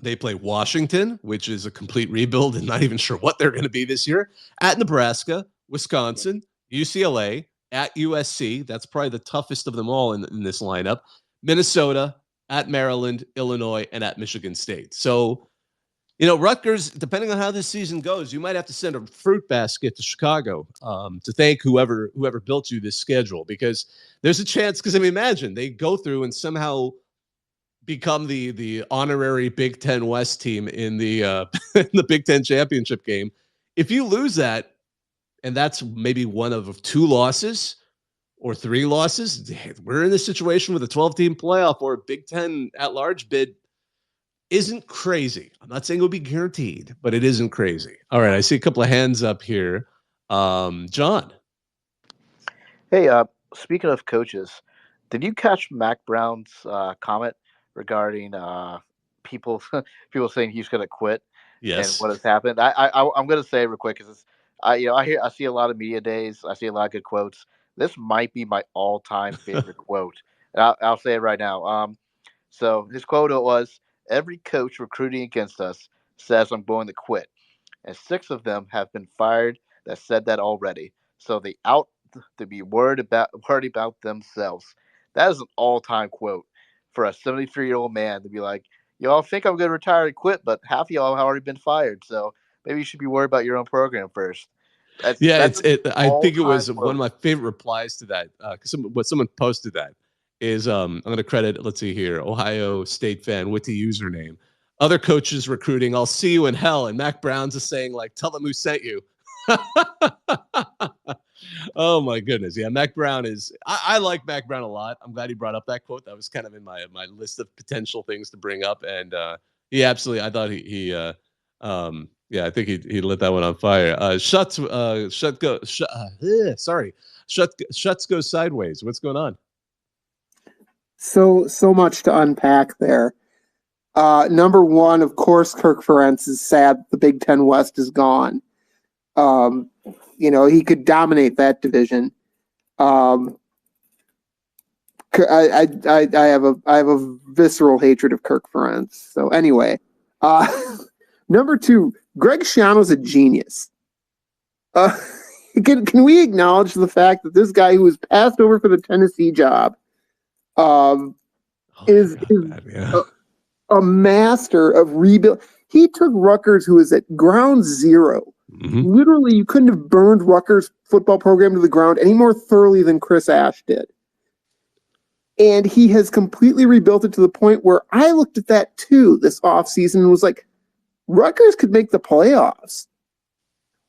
they play Washington, which is a complete rebuild and not even sure what they're going to be this year, at Nebraska, Wisconsin, UCLA, at USC. That's probably the toughest of them all in this lineup. Minnesota, at Maryland, Illinois, and at Michigan State. So, Rutgers, depending on how this season goes, you might have to send a fruit basket to Chicago to thank whoever built you this schedule, because there's a chance, because imagine they go through and somehow become the honorary Big Ten West team in the in the Big Ten championship game. If you lose that, and that's maybe one of 2 losses or 3 losses, we're in this situation with a 12-team playoff or a Big Ten at-large bid. Isn't crazy. I'm not saying it will be guaranteed, but it isn't crazy. All right, I see a couple of hands up here. John. Hey, speaking of coaches, did you catch Mac Brown's comment regarding people saying he's going to quit? Yes. And what has happened? I'm going to say real quick, because I see a lot of media days. I see a lot of good quotes. This might be my all-time favorite quote. And I'll say it right now. So his quote was, "Every coach recruiting against us says I'm going to quit, and 6 of them have been fired that said that already. So they out to be worried about themselves." That is an all-time quote for a 73-year-old man to be like, "Y'all think I'm going to retire and quit, but half of y'all have already been fired. So maybe you should be worried about your own program first." I think it was one of my favorite replies to that. What someone posted that is, I'm going to credit, let's see here, Ohio State fan with the username. Other coaches recruiting, I'll see you in hell. And Mac Brown's is saying, like, tell them who sent you. Oh, my goodness. Yeah, Mac Brown is – I like Mac Brown a lot. I'm glad he brought up that quote. That was kind of in my list of potential things to bring up. And he absolutely – I thought I think he lit that one on fire. Shuts go sideways. What's going on? So much to unpack there. Number one, of course, Kirk Ferentz is sad the Big Ten West is gone. He could dominate that division. I have a visceral hatred of Kirk Ferentz. So anyway, number two, Greg Schiano's a genius. Can we acknowledge the fact that this guy who was passed over for the Tennessee job is a master of rebuild? He took Rutgers, who was at ground zero. Mm-hmm. Literally, you couldn't have burned Rutgers' football program to the ground any more thoroughly than Chris Ash did. And he has completely rebuilt it to the point where I looked at that too this offseason and was like, Rutgers could make the playoffs.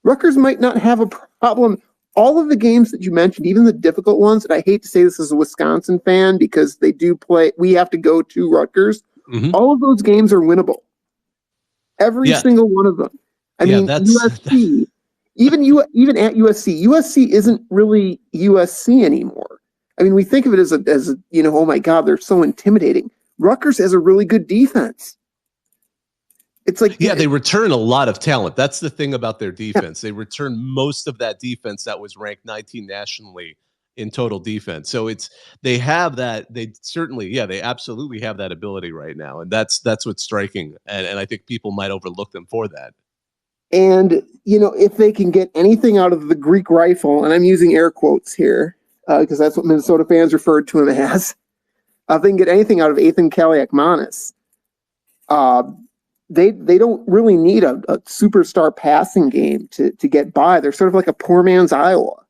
Rutgers might not have a problem all of the games that you mentioned, even the difficult ones, and I hate to say this as a Wisconsin fan because they do play, we have to go to Rutgers. Mhm. All of those games are winnable. Every single one of them. I mean, USC, even at USC isn't really USC anymore. I mean, we think of it as a oh my God, they're so intimidating. Rutgers has a really good defense. It's like they return a lot of talent. That's the thing about their defense. They return most of that defense that was ranked 19 nationally in total defense. So they have that. They certainly, they absolutely have that ability right now, and that's what's striking. And I think people might overlook them for that. And if they can get anything out of the Greek rifle, and I'm using air quotes here because that's what Minnesota fans referred to him as, if they can get anything out of Ethan Kaliakmanis, they don't really need a superstar passing game to get by. They're sort of like a poor man's Iowa.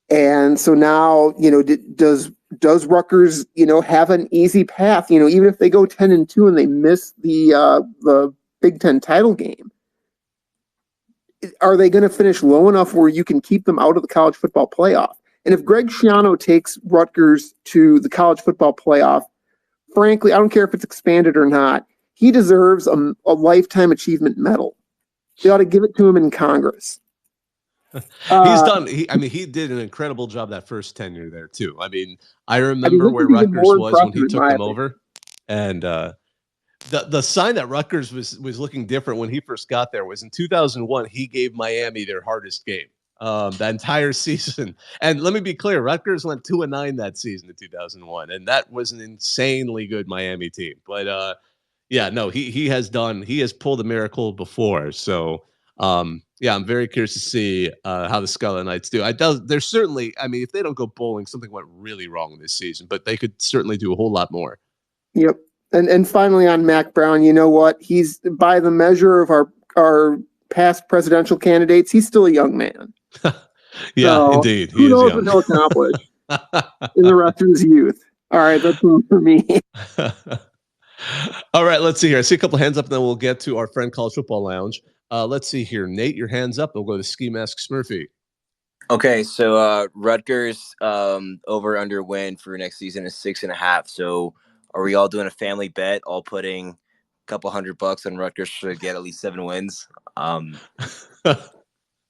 And so now, does Rutgers, have an easy path? Even if they go 10-2 and they miss the Big Ten title game, are they going to finish low enough where you can keep them out of the college football playoff? And if Greg Schiano takes Rutgers to the college football playoff, frankly, I don't care if it's expanded or not, he deserves a lifetime achievement medal. They ought to give it to him in Congress. He's done. He did an incredible job that first tenure there too. I mean, I remember where Rutgers was when he took them over, and the sign that Rutgers was looking different when he first got there was in 2001. He gave Miami their hardest game that entire season. And let me be clear, Rutgers went 2-9 that season in 2001, and that was an insanely good Miami team. But he has pulled a miracle before. So I'm very curious to see how the Scarlet Knights do. There's certainly, if they don't go bowling, something went really wrong this season, but they could certainly do a whole lot more. Yep. And finally on Mac Brown, you know what? He's, by the measure of our past presidential candidates, he's still a young man. Indeed. Who knows what he'll accomplish in the rest of his youth. All right, that's one for me. All right, let's see here. I see a couple hands up, and then we'll get to our friend College Football Lounge. Let's see here. Nate, your hand's up. We'll go to Ski Mask Smurfy. Okay, so Rutgers over under win for next season is 6.5. So are we all doing a family bet, all putting a couple $100 on Rutgers to get at least 7 wins?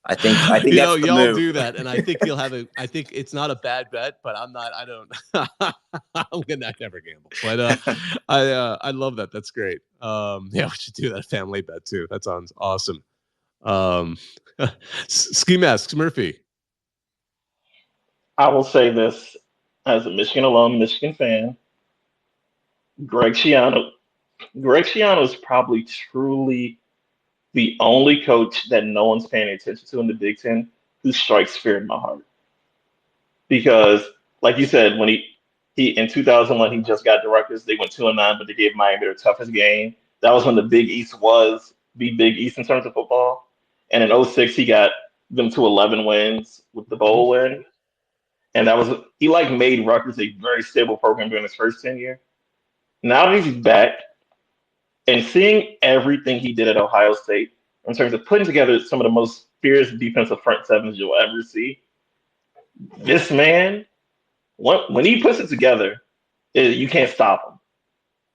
I think that's the y'all move. do that, and I think you'll have I think it's not a bad bet, but I'm gonna never gamble. But I love that. That's great. We should do that family bet too. That sounds awesome. Ski Mask Murphy. I will say this as a Michigan alum, Michigan fan. Greg Schiano is probably truly the only coach that no one's paying attention to in the Big Ten who strikes fear in my heart. Because, like you said, when he in 2001 he just got to Rutgers, they went 2-9, but they gave Miami their toughest game. That was when the Big East was the Big East in terms of football. And in 2006 he got them to 11 wins with the bowl win. And he made Rutgers a very stable program during his first tenure. Now that he's back and seeing everything he did at Ohio State in terms of putting together some of the most fierce defensive front sevens you'll ever see, this man, when he puts it together, you can't stop him.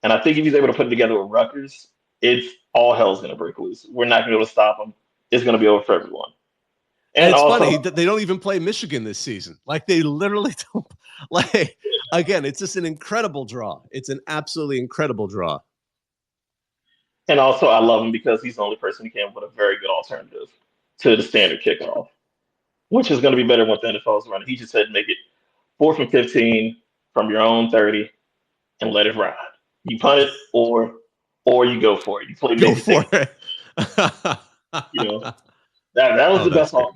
And I think if he's able to put it together with Rutgers, it's all hell's going to break loose. We're not going to be able to stop him. It's going to be over for everyone. And it's also funny, they don't even play Michigan this season. They literally don't. Again, it's just an incredible draw. It's an absolutely incredible draw. And also, I love him because he's the only person who came up with a very good alternative to the standard kickoff, which is going to be better once the NFL is running. He just said make it 4th and 15 from your own 30 and let it ride. You punt it or you go for it. You play go for it. That was the best offense.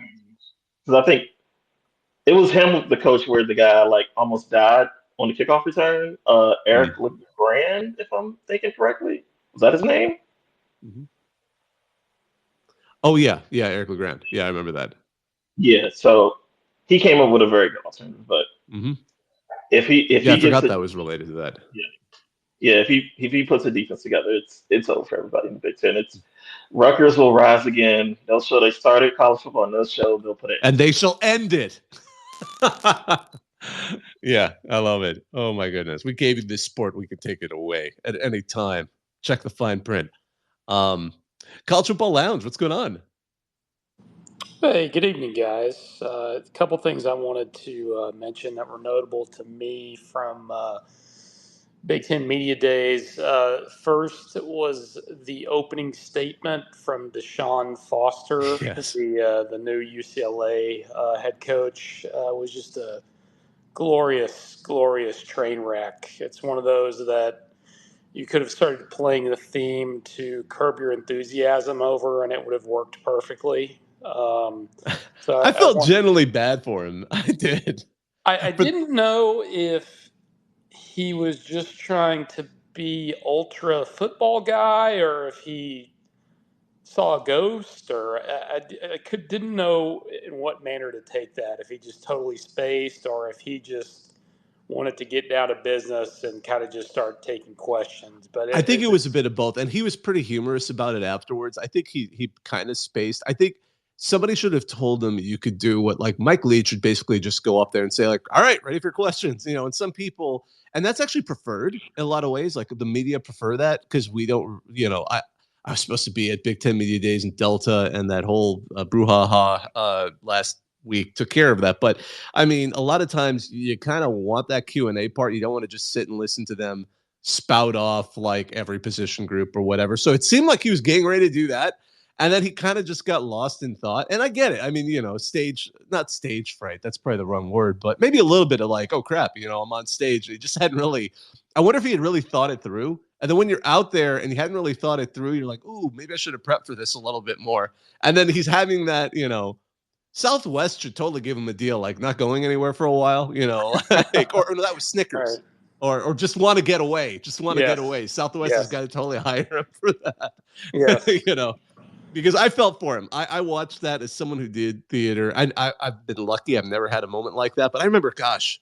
Because I think it was him, the coach, where the guy almost died on the kickoff return. Eric LeGrand, if I'm thinking correctly. Was that his name? Mm-hmm. Oh, yeah, Eric LeGrand. Yeah, I remember that. Yeah, so he came up with a very good alternative. But if he I forgot that was related to that. Yeah. Yeah, if he puts a defense together, it's over for everybody in the Big Ten. It's Rutgers will rise again. They'll show they started college football, and they'll show they'll put it. And they shall end it. Yeah, I love it. Oh my goodness. We gave you this sport. We could take it away at any time. Check the fine print. College Football Lounge, what's going on? Hey, good evening, guys. A couple things I wanted to mention that were notable to me from Big Ten Media Days. First was the opening statement from Deshaun Foster, Yes. the new UCLA head coach. Was just a glorious train wreck. It's one of those that you could have started playing the theme to Curb Your Enthusiasm over, and it would have worked perfectly. So I felt genuinely bad for him. I did. I didn't know if he was just trying to be ultra football guy or if he saw a ghost, or didn't know in what manner to take that. If he just totally spaced, or if he just wanted to get down to business and kind of just start taking questions. But I think it was a bit of both, and he was pretty humorous about it afterwards. I think he kind of spaced. I think somebody should have told him you could do what, like, Mike Leach should basically just go up there and say, like, all right, ready for questions, and some people, and that's actually preferred in a lot of ways. Like, the media prefer that because we don't, I was supposed to be at Big Ten Media Days in Delta, and that whole brouhaha last week took care of that. But I mean, a lot of times you kind of want that Q&A part. You don't want to just sit and listen to them spout off like every position group or whatever. So it seemed like he was getting ready to do that. And then he kind of just got lost in thought. And I get it. I mean, not stage fright. That's probably the wrong word, but maybe a little bit of like, oh crap, I'm on stage. He just hadn't really, I wonder if he had really thought it through. And then when you're out there and you hadn't really thought it through, you're like, ooh, maybe I should have prepped for this a little bit more. And then he's having that, Southwest should totally give him a deal, like not going anywhere for a while, like, or that was Snickers. Right. Or just want to get away. Get away. Southwest has got to totally hire him for that. Yeah. Because I felt for him. I watched that as someone who did theater. I've been lucky. I've never had a moment like that. But I remember, gosh,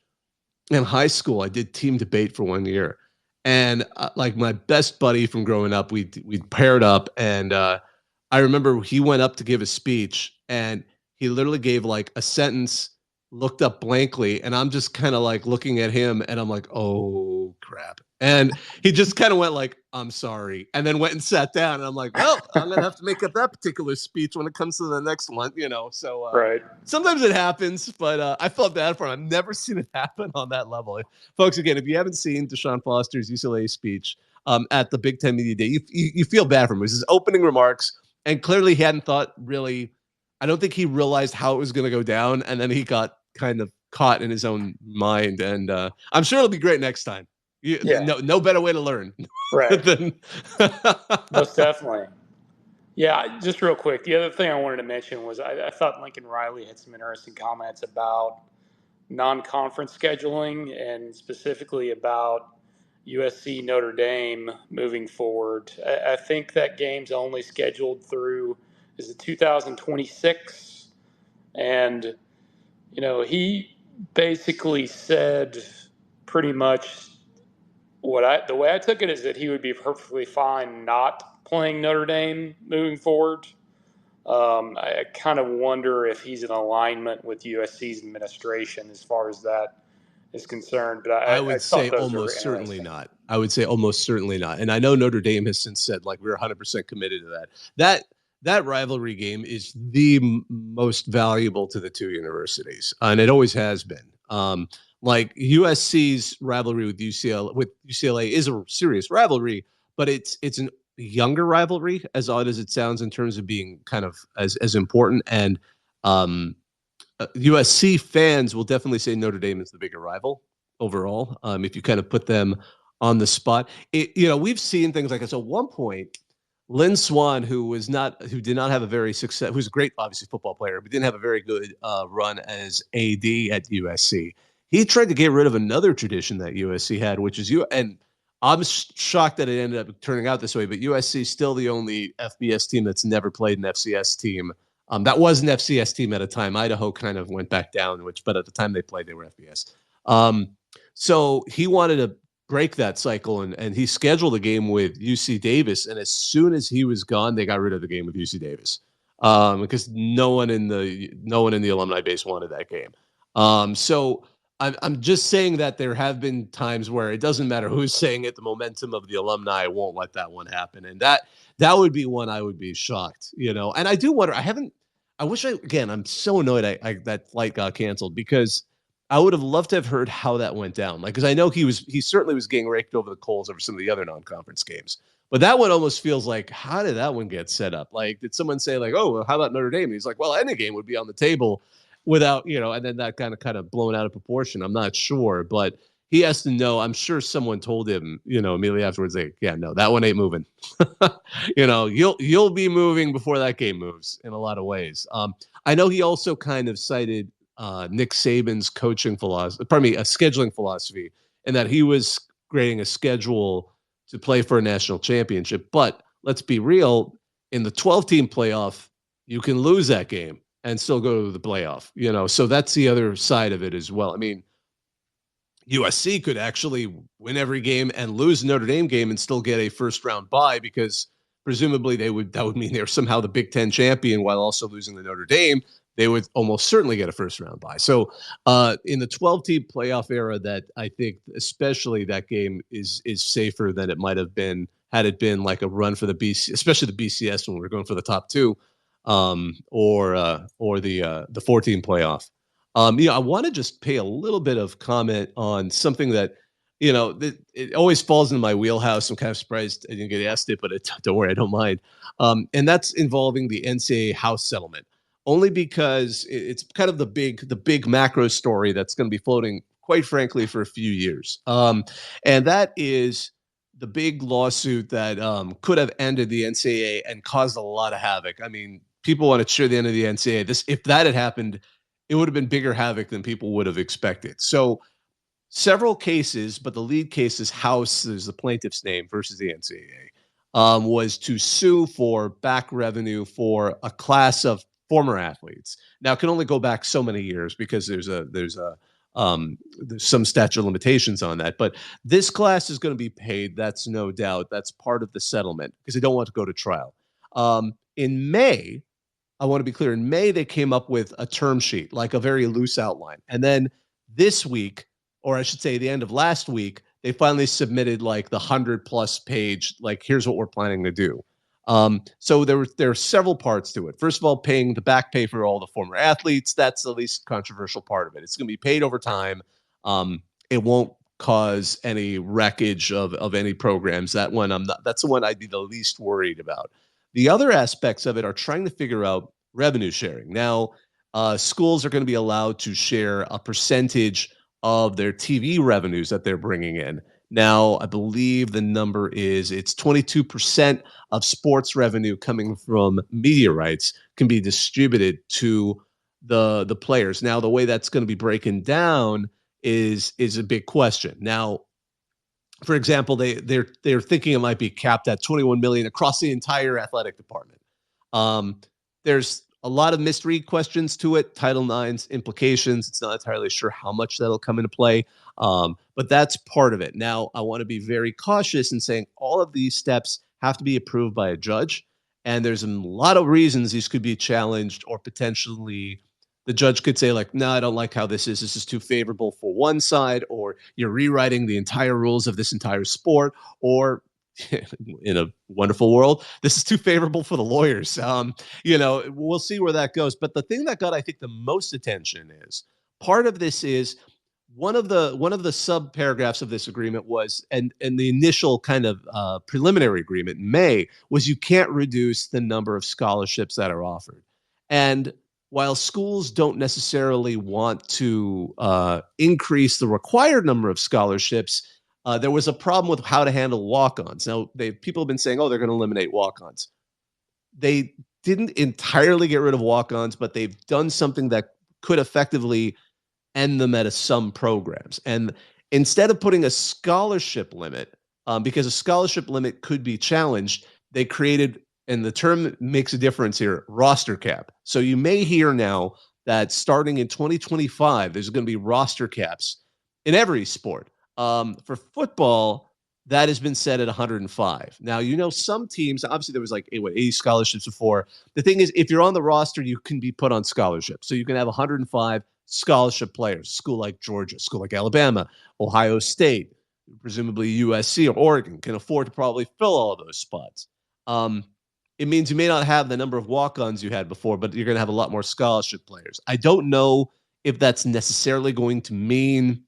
in high school, I did team debate for 1 year. And like my best buddy from growing up, we paired up. And I remember he went up to give a speech, and he literally gave like a sentence, looked up blankly, and I'm just kind of like looking at him, and I'm like, oh crap. And he just kind of went like, I'm sorry, and then went and sat down, and I'm like, well, I'm gonna have to make up that particular speech when it comes to the next one, so right. Sometimes it happens, but I felt bad for him. I've never seen it happen on that level. Folks, again, if you haven't seen Deshaun Foster's UCLA speech at the Big Ten Media Day, you feel bad for him. It was his opening remarks, and clearly he hadn't thought really. I don't think he realized how it was going to go down, and then he got kind of caught in his own mind. And I'm sure it'll be great next time. No better way to learn. Right. Most definitely. Yeah, just real quick. The other thing I wanted to mention was I thought Lincoln Riley had some interesting comments about non-conference scheduling, and specifically about USC Notre Dame moving forward. I think that game's only scheduled through is it 2026, and he basically said pretty much the way I took it is that he would be perfectly fine not playing Notre Dame moving forward. I kind of wonder if he's in alignment with USC's administration as far as that is concerned. But I would say almost certainly not. I would say almost certainly not. And I know Notre Dame has since said, like, we're 100% committed to that. That rivalry game is the most valuable to the two universities, and it always has been. Like USC's rivalry with UCLA is a serious rivalry, but it's an younger rivalry, as odd as it sounds, in terms of being kind of as important. And USC fans will definitely say Notre Dame is the bigger rival overall. If you kind of put them on the spot, we've seen things like this. At one point, Lynn Swann, who did not have a very successful, who's a great, obviously, football player, but didn't have a very good run as AD at USC. He tried to get rid of another tradition that USC had, which is and I'm shocked that it ended up turning out this way, but USC is still the only FBS team that's never played an FCS team. That was an FCS team at a time. Idaho kind of went back down, but at the time they played, they were FBS. So he wanted to break that cycle, and he scheduled a game with UC Davis, and as soon as he was gone, they got rid of the game with UC Davis because no one in the alumni base wanted that game. So I'm just saying that there have been times where it doesn't matter who's saying it, the momentum of the alumni won't let that one happen, and that would be one I would be shocked, And I do wonder. I'm so annoyed that flight got canceled because I would have loved to have heard how that went down. Like, because I know he certainly was getting raked over the coals over some of the other non-conference games. But that one almost feels like, how did that one get set up? Like, did someone say like, oh, well, how about Notre Dame? And he's like, well, any game would be on the table without, and then that kind of blown out of proportion. I'm not sure, but he has to know. I'm sure someone told him, immediately afterwards, like, yeah, no, that one ain't moving. You'll be moving before that game moves in a lot of ways. I know he also kind of cited Nick Saban's a scheduling philosophy, and that he was creating a schedule to play for a national championship. But let's be real, in the 12-team playoff, you can lose that game and still go to the playoff, so that's the other side of it as well. I mean, USC could actually win every game and lose Notre Dame game and still get a first round bye because presumably that would mean they're somehow the Big Ten champion while also losing to Notre Dame. They would almost certainly get a first round bye. So in the 12-team playoff era, that I think especially that game is safer than it might have been had it been like a run for the BC, especially the BCS when we were going for the top two, or the 14 playoff. I want to just pay a little bit of comment on something that, it always falls into my wheelhouse. I'm kind of surprised I didn't get asked it, but don't worry, I don't mind. And that's involving the NCAA House settlement, only because it's kind of the big macro story that's going to be floating, quite frankly, for a few years. And that is the big lawsuit that could have ended the NCAA and caused a lot of havoc. I mean, people want to cheer the end of the NCAA. If that had happened, it would have been bigger havoc than people would have expected. So several cases, but the lead case is House, is the plaintiff's name, versus the NCAA, was to sue for back revenue for a class of former athletes. Now, it can only go back so many years because there's some statute of limitations on that. But this class is going to be paid. That's no doubt. That's part of the settlement because they don't want to go to trial. In May, I want to be clear. In May, they came up with a term sheet, like a very loose outline. And then this week, or I should say the end of last week, they finally submitted like the 100+ page, like, here's what we're planning to do. So there are several parts to it. First of all, paying the back pay for all the former athletes. That's the least controversial part of it. It's going to be paid over time. It won't cause any wreckage of any programs. That's the one I'd be the least worried about. The other aspects of it are trying to figure out revenue sharing. Now, schools are going to be allowed to share a percentage of their TV revenues that they're bringing in. Now, I believe the number it's 22% of sports revenue coming from media rights can be distributed to the players. Now, the way that's going to be breaking down is a big question. Now, for example, they're thinking it might be capped at $21 million across the entire athletic department. There's a lot of misread questions to it. Title IX's implications. It's not entirely sure how much that'll come into play, but that's part of it. Now, I want to be very cautious in saying all of these steps have to be approved by a judge, and there's a lot of reasons these could be challenged, or potentially the judge could say, like, no, I don't like how this is. This is too favorable for one side, or you're rewriting the entire rules of this entire sport, or in a wonderful world, this is too favorable for the lawyers. We'll see where that goes. But the thing that got, I think, the most attention is part of this is one of the sub paragraphs of this agreement was, and the initial kind of preliminary agreement in May was, you can't reduce the number of scholarships that are offered. And while schools don't necessarily want to increase the required number of scholarships, there was a problem with how to handle walk-ons. Now, people have been saying, oh, they're going to eliminate walk-ons. They didn't entirely get rid of walk-ons, but they've done something that could effectively end them at some programs. And instead of putting a scholarship limit, because a scholarship limit could be challenged, they created, and the term makes a difference here, roster cap. So you may hear now that starting in 2025, there's going to be roster caps in every sport. For football, that has been set at 105. Now, some teams, obviously there was like 80 scholarships before. The thing is, if you're on the roster, you can be put on scholarship. So you can have 105 scholarship players, school like Georgia, school like Alabama, Ohio State, presumably USC or Oregon can afford to probably fill all of those spots. It means you may not have the number of walk-ons you had before, but you're going to have a lot more scholarship players. I don't know if that's necessarily going to mean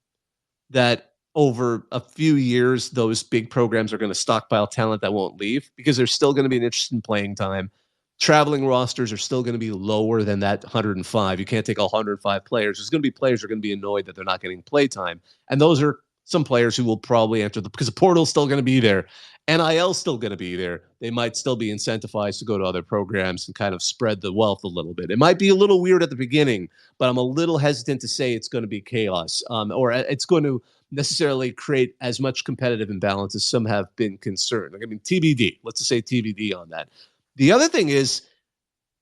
that over a few years, those big programs are going to stockpile talent that won't leave, because there's still going to be an interest in playing time. Traveling rosters are still going to be lower than that 105. You can't take all 105 players. There's going to be players who are going to be annoyed that they're not getting play time. And those are some players who will probably enter because the portal's still going to be there. NIL's still going to be there. They might still be incentivized to go to other programs and kind of spread the wealth a little bit. It might be a little weird at the beginning, but I'm a little hesitant to say it's going to be chaos, or it's going to necessarily create as much competitive imbalance as some have been concerned. TBD. Let's just say TBD on that. The other thing is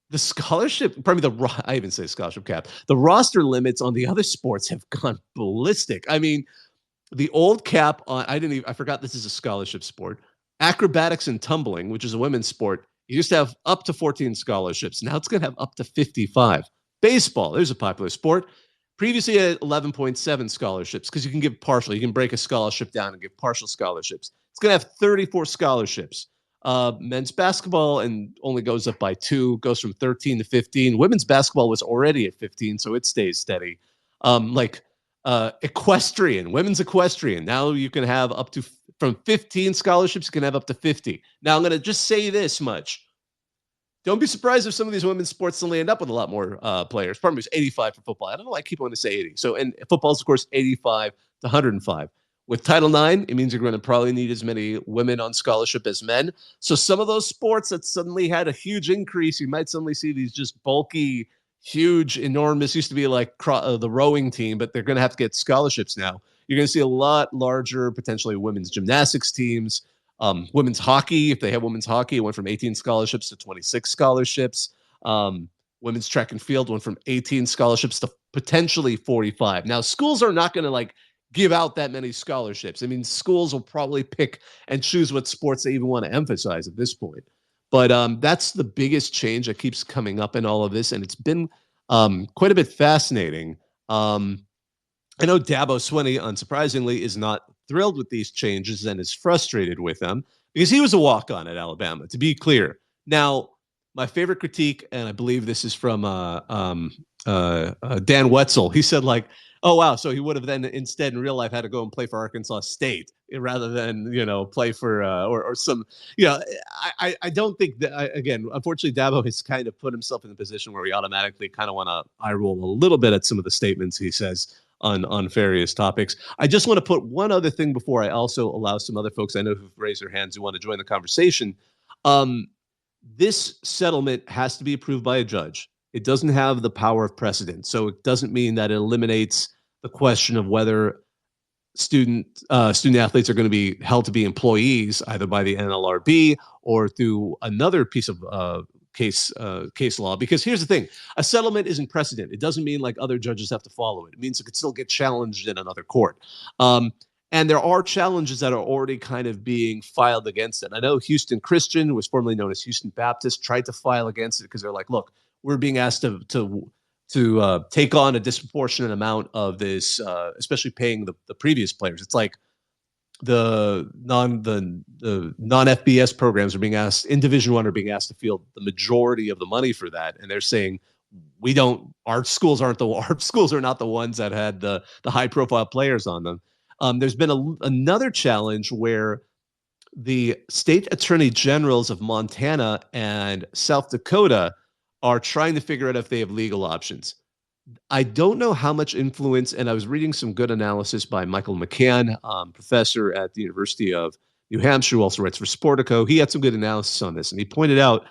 the scholarship, probably I even say scholarship cap. The roster limits on the other sports have gone ballistic. I mean, the old cap on, I forgot this is a scholarship sport. Acrobatics and tumbling, which is a women's sport, you used to have up to 14 scholarships. Now it's going to have up to 55. Baseball, there's a popular sport. Previously had 11.7 scholarships because you can give partial. You can break a scholarship down and give partial scholarships. It's going to have 34 scholarships. Men's basketball and only goes up by 2, goes from 13 to 15. Women's basketball was already at 15, so it stays steady. Equestrian, women's equestrian. Now you can have up to, from 15 scholarships, you can have up to 50. Now I'm going to just say this much. Don't be surprised if some of these women's sports suddenly end up with a lot more players. Pardon me, it's 85 for football. I don't know why I keep wanting to say 80. So, and football is, of course, 85 to 105. With Title IX, it means you're going to probably need as many women on scholarship as men. So some of those sports that suddenly had a huge increase, you might suddenly see these just bulky, huge, enormous, used to be like the rowing team, but they're going to have to get scholarships now. You're going to see a lot larger, potentially women's gymnastics teams. Women's hockey, if they have women's hockey, it went from 18 scholarships to 26 scholarships. Women's track and field went from 18 scholarships to potentially 45. Now, schools are not going to give out that many scholarships. I mean, schools will probably pick and choose what sports they even want to emphasize at this point. But that's the biggest change that keeps coming up in all of this, and it's been quite a bit fascinating. I know Dabo Swinney, unsurprisingly, is not thrilled with these changes and is frustrated with them because he was a walk-on at Alabama, to be clear. Now, my favorite critique, and I believe this is from Dan Wetzel, he said, oh, wow, so he would have then instead in real life had to go and play for Arkansas State rather than, play for or some, I don't think that, again, unfortunately, Dabo has kind of put himself in a position where we automatically kind of want to eye roll a little bit at some of the statements he says on various topics. I just want to put one other thing before I also allow some other folks I know who've raised their hands who want to join the conversation. This settlement has to be approved by a judge. It doesn't have the power of precedent. So it doesn't mean that it eliminates the question of whether student athletes are going to be held to be employees either by the NLRB or through another piece of case law. Because here's the thing, a settlement isn't precedent. It doesn't mean other judges have to follow it. It means it could still get challenged in another court. And there are challenges that are already kind of being filed against it. I know Houston Christian, was formerly known as Houston Baptist, tried to file against it because they're like, look, we're being asked to take on a disproportionate amount of this, especially paying the previous players. It's like the non-FBS programs are being asked, in Division I are being asked to field the majority of the money for that, and they're saying our schools are not the ones that had the high-profile players on them. There's been another challenge where the state attorney generals of Montana and South Dakota are trying to figure out if they have legal options. I don't know how much influence, and I was reading some good analysis by Michael McCann, professor at the University of New Hampshire, who also writes for Sportico. He had some good analysis on this, and he pointed out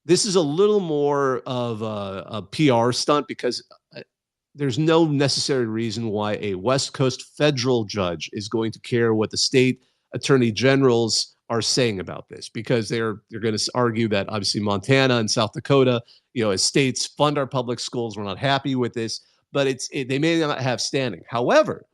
this is a little more of a PR stunt because there's no necessary reason why a West Coast federal judge is going to care what the state attorney generals are saying about this, because they're going to argue that obviously Montana and South Dakota, as states, fund our public schools. We're not happy with this, but they may not have standing. However,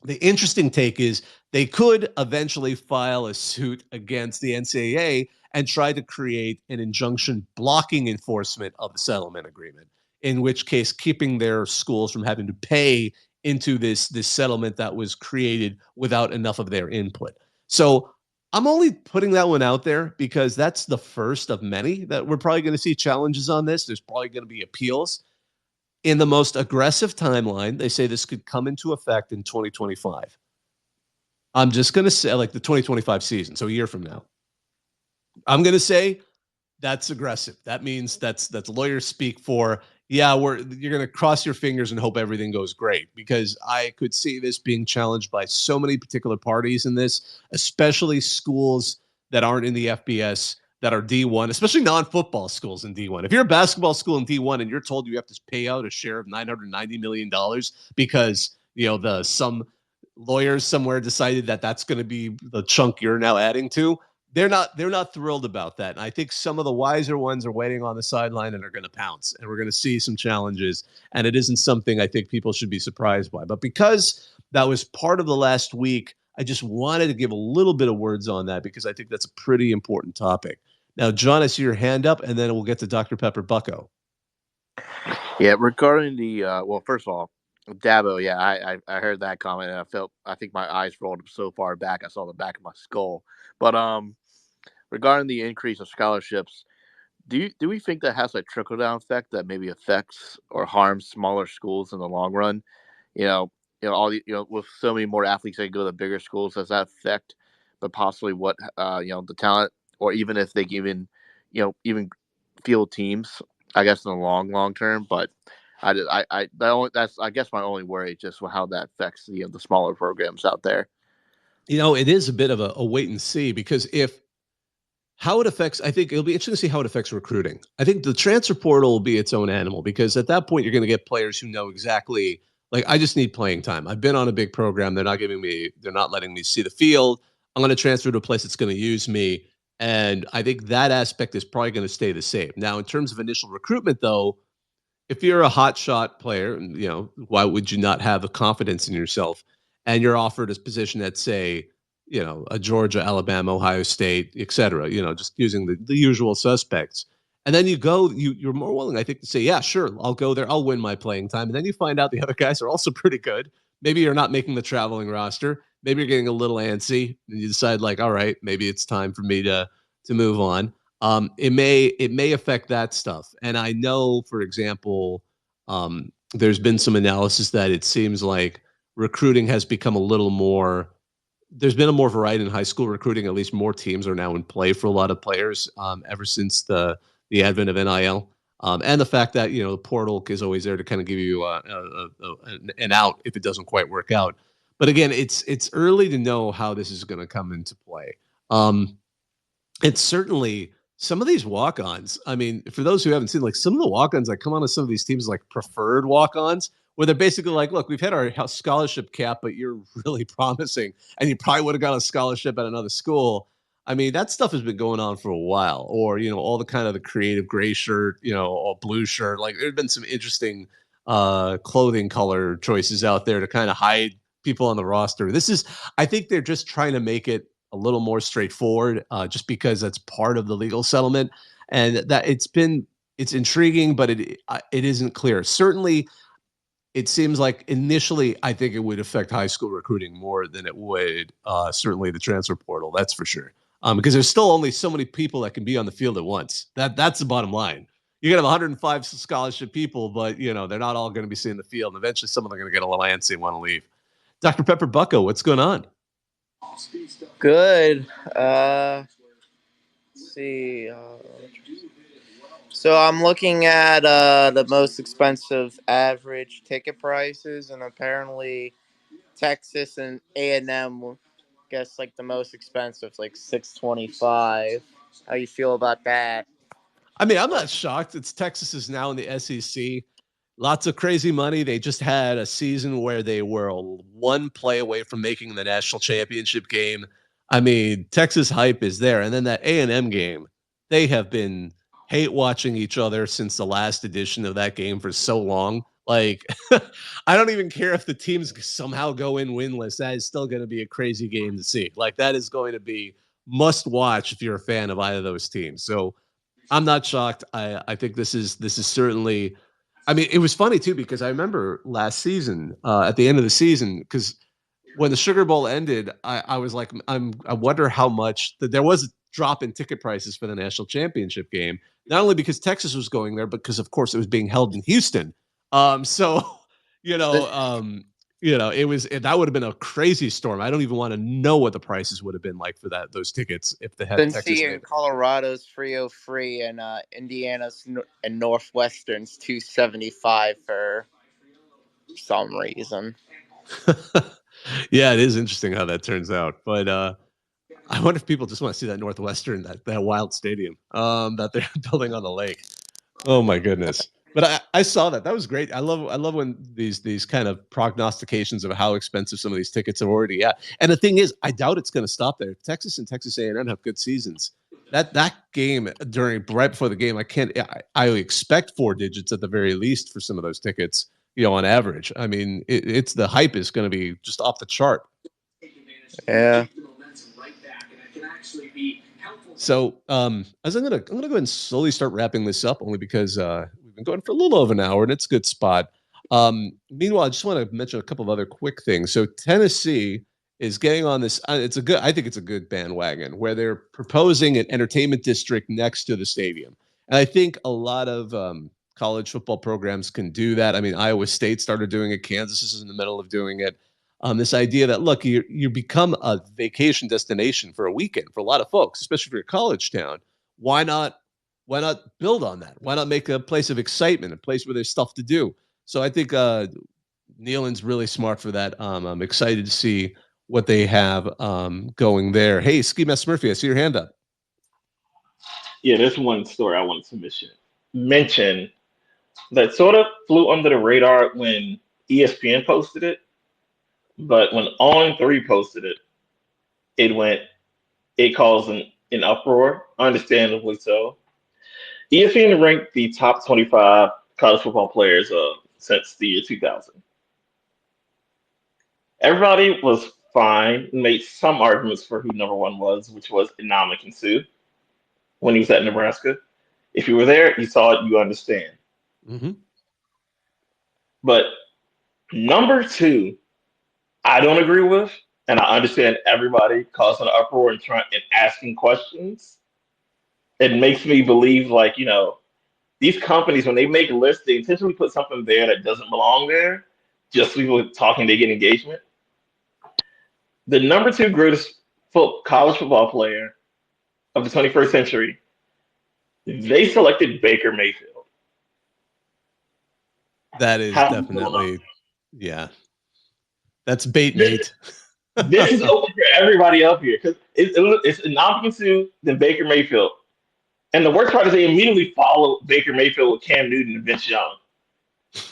The interesting take is they could eventually file a suit against the NCAA and try to create an injunction blocking enforcement of the settlement agreement, in which case keeping their schools from having to pay into this settlement that was created without enough of their input. So I'm only putting that one out there because that's the first of many that we're probably going to see challenges on this. There's probably going to be appeals. In the most aggressive timeline, they say this could come into effect in 2025. I'm just going to say, like, the 2025 season, so a year from now. I'm going to say that's aggressive. That means that's lawyers speak for, yeah, you're going to cross your fingers and hope everything goes great, because I could see this being challenged by so many particular parties in this, especially schools that aren't in the FBS, that are D1, especially non-football schools in D1. If you're a basketball school in D1 and you're told you have to pay out a share of $990 million because, some lawyers somewhere decided that that's going to be the chunk you're now adding to, they're not thrilled about that. And I think some of the wiser ones are waiting on the sideline and are going to pounce, and we're going to see some challenges. And it isn't something I think people should be surprised by. But because that was part of the last week, I just wanted to give a little bit of words on that because I think that's a pretty important topic. Now, John, I see your hand up, and then we'll get to Dr. Pepper Bucko. Yeah, regarding the first of all, Dabo, yeah, I heard that comment and I think my eyes rolled so far back I saw the back of my skull. But regarding the increase of scholarships, do we think that has a trickle down effect that maybe affects or harms smaller schools in the long run? With so many more athletes that go to bigger schools, does that affect, but possibly what the talent, or even if they can even field teams, I guess in the long term. But that's I guess my only worry, just how that affects the smaller programs out there. It is a bit of a wait and see, because how it affects, I think it'll be interesting to see how it affects recruiting. I think the transfer portal will be its own animal, because at that point you're going to get players who know exactly, like, I just need playing time. I've been on a big program. They're not letting me see the field. I'm going to transfer to a place that's going to use me. And I think that aspect is probably going to stay the same. Now, in terms of initial recruitment, though, if you're a hot shot player, why would you not have a confidence in yourself? And you're offered a position at, say, a Georgia, Alabama, Ohio State, et cetera, just using the usual suspects. And then you're more willing, I think, to say, yeah, sure, I'll go there. I'll win my playing time. And then you find out the other guys are also pretty good. Maybe you're not making the traveling roster. Maybe you're getting a little antsy, and you decide, like, all right, maybe it's time for me to move on. It may affect that stuff. And I know, for example, there's been some analysis that it seems like recruiting has become a little more. There's been a more variety in high school recruiting. At least more teams are now in play for a lot of players ever since the advent of NIL. And the fact that the portal is always there to kind of give you an out if it doesn't quite work out. But again, it's early to know how this is going to come into play. It's certainly some of these walk-ons. I mean, for those who haven't seen, like, some of the walk-ons that come on to some of these teams, like preferred walk-ons, where they're basically like, look, we've had our scholarship cap, but you're really promising, and you probably would have got a scholarship at another school. I mean, that stuff has been going on for a while. Or, all the kind of the creative gray shirt, or blue shirt. Like, there's been some interesting clothing color choices out there to kind of hide people on the roster. I think they're just trying to make it a little more straightforward, just because that's part of the legal settlement, and that it's intriguing, but it isn't clear. Certainly, it seems like initially, I think it would affect high school recruiting more than it would certainly the transfer portal. That's for sure, because there's still only so many people that can be on the field at once. That's the bottom line. You can have 105 scholarship people, but they're not all going to be seeing the field. And eventually, some of them are going to get a little antsy and want to leave. Dr. Pepper Bucko, what's going on? Good. Let's see. So I'm looking at the most expensive average ticket prices, and apparently Texas and A&M guess like the most expensive, like $625. How you feel about that? I mean, I'm not shocked. Texas is now in the SEC. Lots of crazy money. They just had a season where they were one play away from making the national championship game. I mean, Texas hype is there. And then that A&M game, they have been hate watching each other since the last edition of that game for so long. Like, I don't even care if the teams somehow go in winless. That is still going to be a crazy game to see. Like, that is going to be must watch if you're a fan of either of those teams. So I'm not shocked. I think this is certainly. I mean, it was funny too because I remember last season at the end of the season because when the Sugar Bowl ended, I was like, I wonder how much there was a drop in ticket prices for the national championship game. Not only because Texas was going there, but because of course it was being held in Houston. So you know, um, that would have been a crazy storm. I don't even want to know what the prices would have been like for those tickets if they had Texas Cincy made and it. Colorado's 303 and Indiana's and Northwestern's 275 for some reason. Yeah, it is interesting how that turns out. But I wonder if people just want to see that Northwestern, that wild stadium that they're building on the lake. Oh my goodness. But I saw that. That was great. I love when these kind of prognostications of how expensive some of these tickets are already at. And the thing is, I doubt it's going to stop there. If Texas and Texas A&M have good seasons, that game right before the game, I expect 4 digits at the very least for some of those tickets, on average. I mean, it's the hype is going to be just off the chart. Yeah. So as I'm gonna go ahead and slowly start wrapping this up, only because we've been going for a little over an hour and it's a good spot. Meanwhile, I just want to mention a couple of other quick things. So Tennessee is getting on this. I think it's a good bandwagon where they're proposing an entertainment district next to the stadium, and I think a lot of college football programs can do that. I mean, Iowa State started doing it. Kansas is in the middle of doing it. This idea that look, you become a vacation destination for a weekend for a lot of folks, especially for your college town. Why not build on that? Why not make a place of excitement, a place where there's stuff to do? So I think Nealon's really smart for that. I'm excited to see what they have going there. Hey, Ski Mask Murphy, I see your hand up. Yeah, there's one story I wanted to mention that sort of flew under the radar when ESPN posted it, but when On Three posted it, it caused an uproar, understandably so. ESPN ranked the top 25 college football players since the year 2000. Everybody was fine, made some arguments for who number one was, which was Inamik Sue when he was at Nebraska. If you were there, you saw it, you understand. Mm-hmm. But number two, I don't agree with, and I understand everybody causing an uproar and asking questions. It makes me believe, like, these companies, when they make lists, they intentionally put something there that doesn't belong there, just so people talking, they get engagement. The number two greatest college football player of the 21st century, they selected Baker Mayfield. That is definitely, yeah. That's bait, mate. This is open for everybody up here because it's Inamik Sue, then Baker Mayfield. And the worst part is they immediately follow Baker Mayfield with Cam Newton and Vince Young.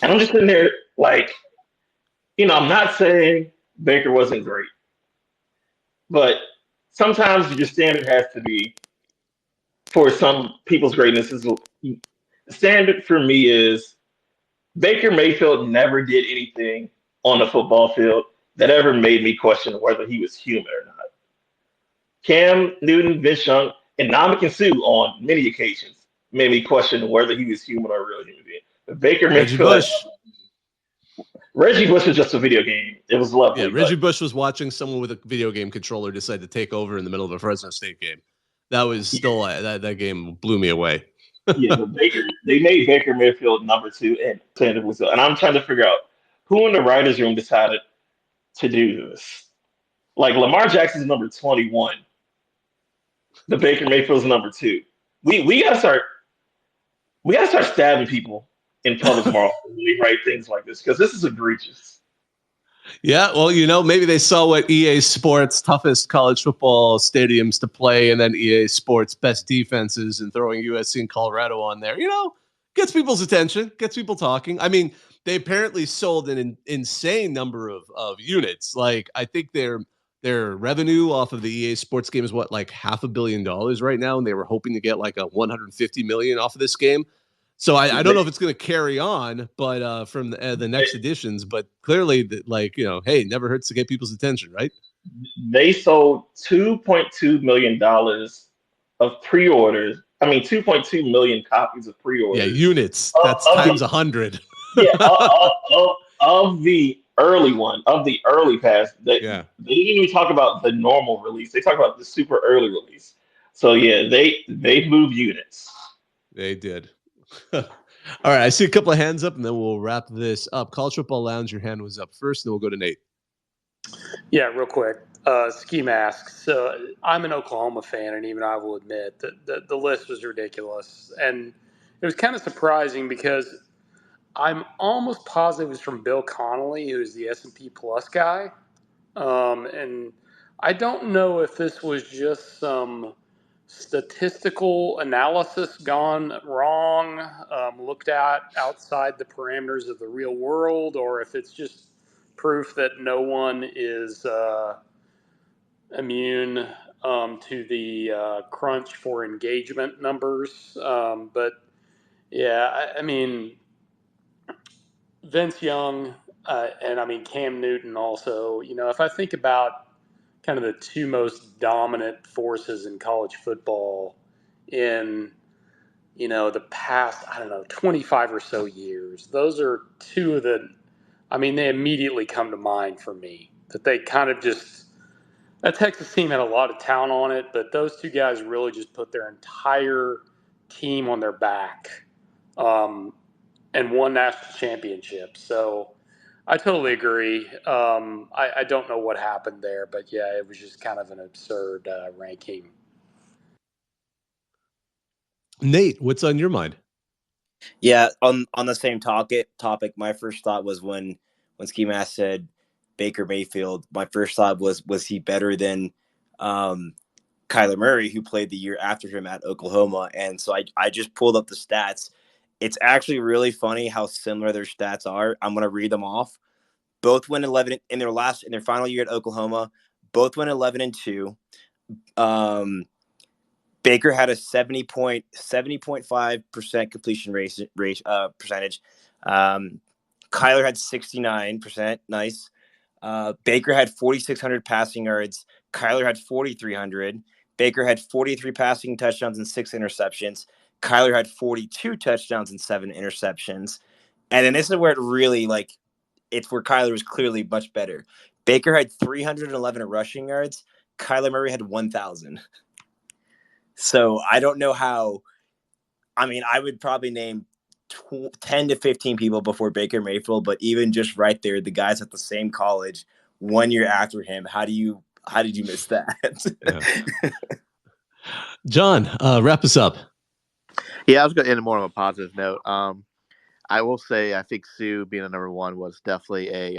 And I'm just sitting there like, I'm not saying Baker wasn't great, but sometimes your standard has to be, for some people's greatness, the standard for me is Baker Mayfield never did anything on the football field that ever made me question whether he was human or not. Cam Newton, Vince Young, and Inamik Sue on many occasions made me question whether he was human or a real human being. But Baker Mayfield, Reggie Bush was just a video game. It was lovely. Yeah, Reggie Bush was watching someone with a video game controller decide to take over in the middle of a Fresno State game. That was still that game blew me away. Yeah, but they made Baker Mayfield number two, and I'm trying to figure out who in the writers' room decided to do this. Like Lamar Jackson's number 21. The Baker Mayfield's number 2. We gotta start stabbing people in public tomorrow when we write things like this because this is egregious. Yeah, well, maybe they saw what EA Sports toughest college football stadiums to play, and then EA Sports best defenses, and throwing USC and Colorado on there. Gets people's attention, gets people talking. I mean, they apparently sold an insane number of units. Like, I think their revenue off of the EA Sports game is like $500 million right now, and they were hoping to get like a $150 million off of this game. So I don't know if it's going to carry on, but from the next editions, but clearly, hey, never hurts to get people's attention, right? They sold $2.2 million of pre-orders. I mean, 2.2 million copies of pre-orders. Yeah, units. That's times 100. Yeah, of the early one, of the early pass. They didn't even talk about the normal release. They talk about the super early release. So yeah, they move units. They did. All right, I see a couple of hands up, and then we'll wrap this up. College Football Lounge, your hand was up first, and then we'll go to Nate. Yeah, real quick. Ski masks. I'm an Oklahoma fan, and even I will admit that the list was ridiculous. And it was kind of surprising because I'm almost positive it was from Bill Connolly, who's the S&P Plus guy. And I don't know if this was just some statistical analysis gone wrong, looked at outside the parameters of the real world, or if it's just proof that no one is immune to the crunch for engagement numbers. But yeah, I mean, Vince Young and I mean Cam Newton also. If I think about kind of the two most dominant forces in college football in the past, I don't know, 25 or so years, those are two of they immediately come to mind for me, that they kind of just, that Texas team had a lot of talent on it, but those two guys really just put their entire team on their back and won national championships. So I totally agree. I don't know what happened there, but yeah, it was just kind of an absurd ranking. Nate, what's on your mind? Yeah, on the same topic, my first thought was when Ski Mask said Baker Mayfield, my first thought was he better than Kyler Murray, who played the year after him at Oklahoma? And so I just pulled up the stats. It's actually really funny how similar their stats are. I'm going to read them off. Both went 11 in their final year at Oklahoma. Both went 11-2. Baker had a 70.5% completion rate percentage. Kyler had 69%. Nice. Baker had 4,600 passing yards. Kyler had 4,300. Baker had 43 passing touchdowns and 6 interceptions. Kyler had 42 touchdowns and 7 interceptions. And then this is where it really, it's where Kyler was clearly much better. Baker had 311 rushing yards. Kyler Murray had 1,000. So I don't know how. I mean, I would probably name 10 to 15 people before Baker Mayfield, but even just right there, the guys at the same college 1 year after him, how did you miss that? Yeah. John, wrap us up. Yeah, I was going to end more on a positive note. I will say I think Sue being a number one was definitely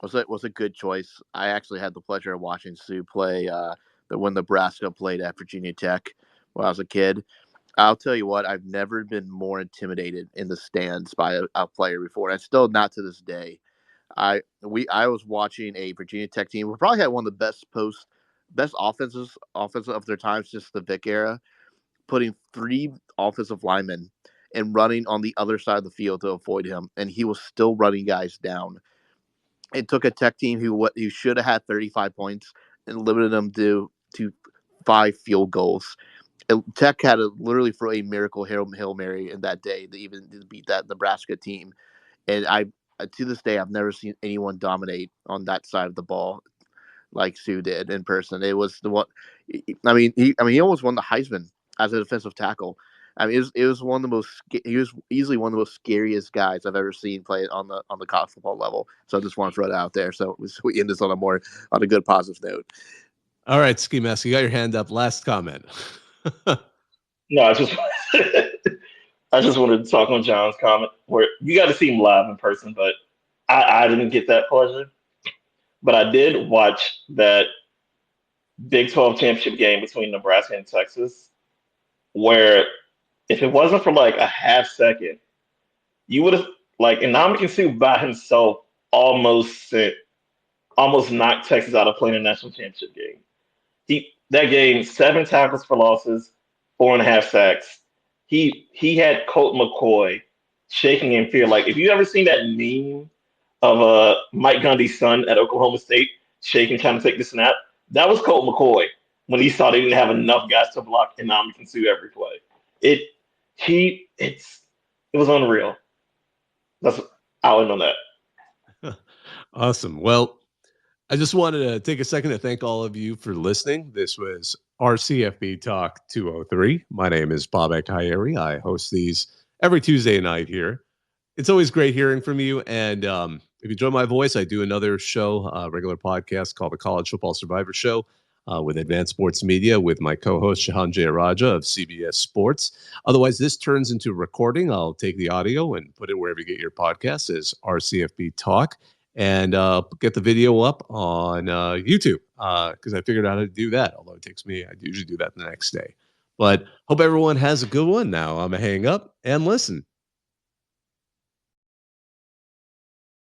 was a good choice. I actually had the pleasure of watching Sue play when Nebraska played at Virginia Tech when I was a kid. I'll tell you what, I've never been more intimidated in the stands by a player before, and still not to this day. I was watching a Virginia Tech team who probably had one of the best offensive of their time since the Vic era, putting 3 offensive linemen and running on the other side of the field to avoid him, and he was still running guys down. It took a Tech team who should have had 35 points and limited them to 5 field goals. Tech had to literally throw a miracle Hail Mary in that day to even beat that Nebraska team. And to this day, I've never seen anyone dominate on that side of the ball like Sue did in person. It was the one. He almost won the Heisman as a defensive tackle. I mean, it was one of the most. He was easily one of the most scariest guys I've ever seen play on the college football level. So I just want to throw that out there. So we end this on a good positive note. All right, Ski Mask, you got your hand up. Last comment. No, I just wanted to talk on John's comment where you got to see him live in person, but I didn't get that pleasure. But I did watch that Big 12 championship game between Nebraska and Texas, where if it wasn't for a half second, you would have and Ndamukong Suh by himself almost knocked Texas out of playing a national championship game. That game, 7 tackles for losses, 4.5 sacks. he had Colt McCoy shaking in fear. Like if you ever seen that meme of Mike Gundy's son at Oklahoma State shaking, trying to take the snap, that was Colt McCoy when he saw they didn't have enough guys to block Ndamukong Suh every play. It was unreal. I'll end on that. Awesome. Well, I just wanted to take a second to thank all of you for listening. This was our CFB Talk 203. My name is Bobak Ha'Eri. I host these every Tuesday night here. It's always great hearing from you. And if you enjoy my voice, I do another show, regular podcast called the College Football Survivor Show with Advanced Sports Media with my co-host Shahan Jayaraja of CBS Sports. Otherwise, this turns into a recording. I'll take the audio and put it wherever you get your podcasts as RCFB Talk and get the video up on YouTube because I figured out how to do that, although it takes me, I usually do that the next day. But hope everyone has a good one now. I'm going to hang up and listen.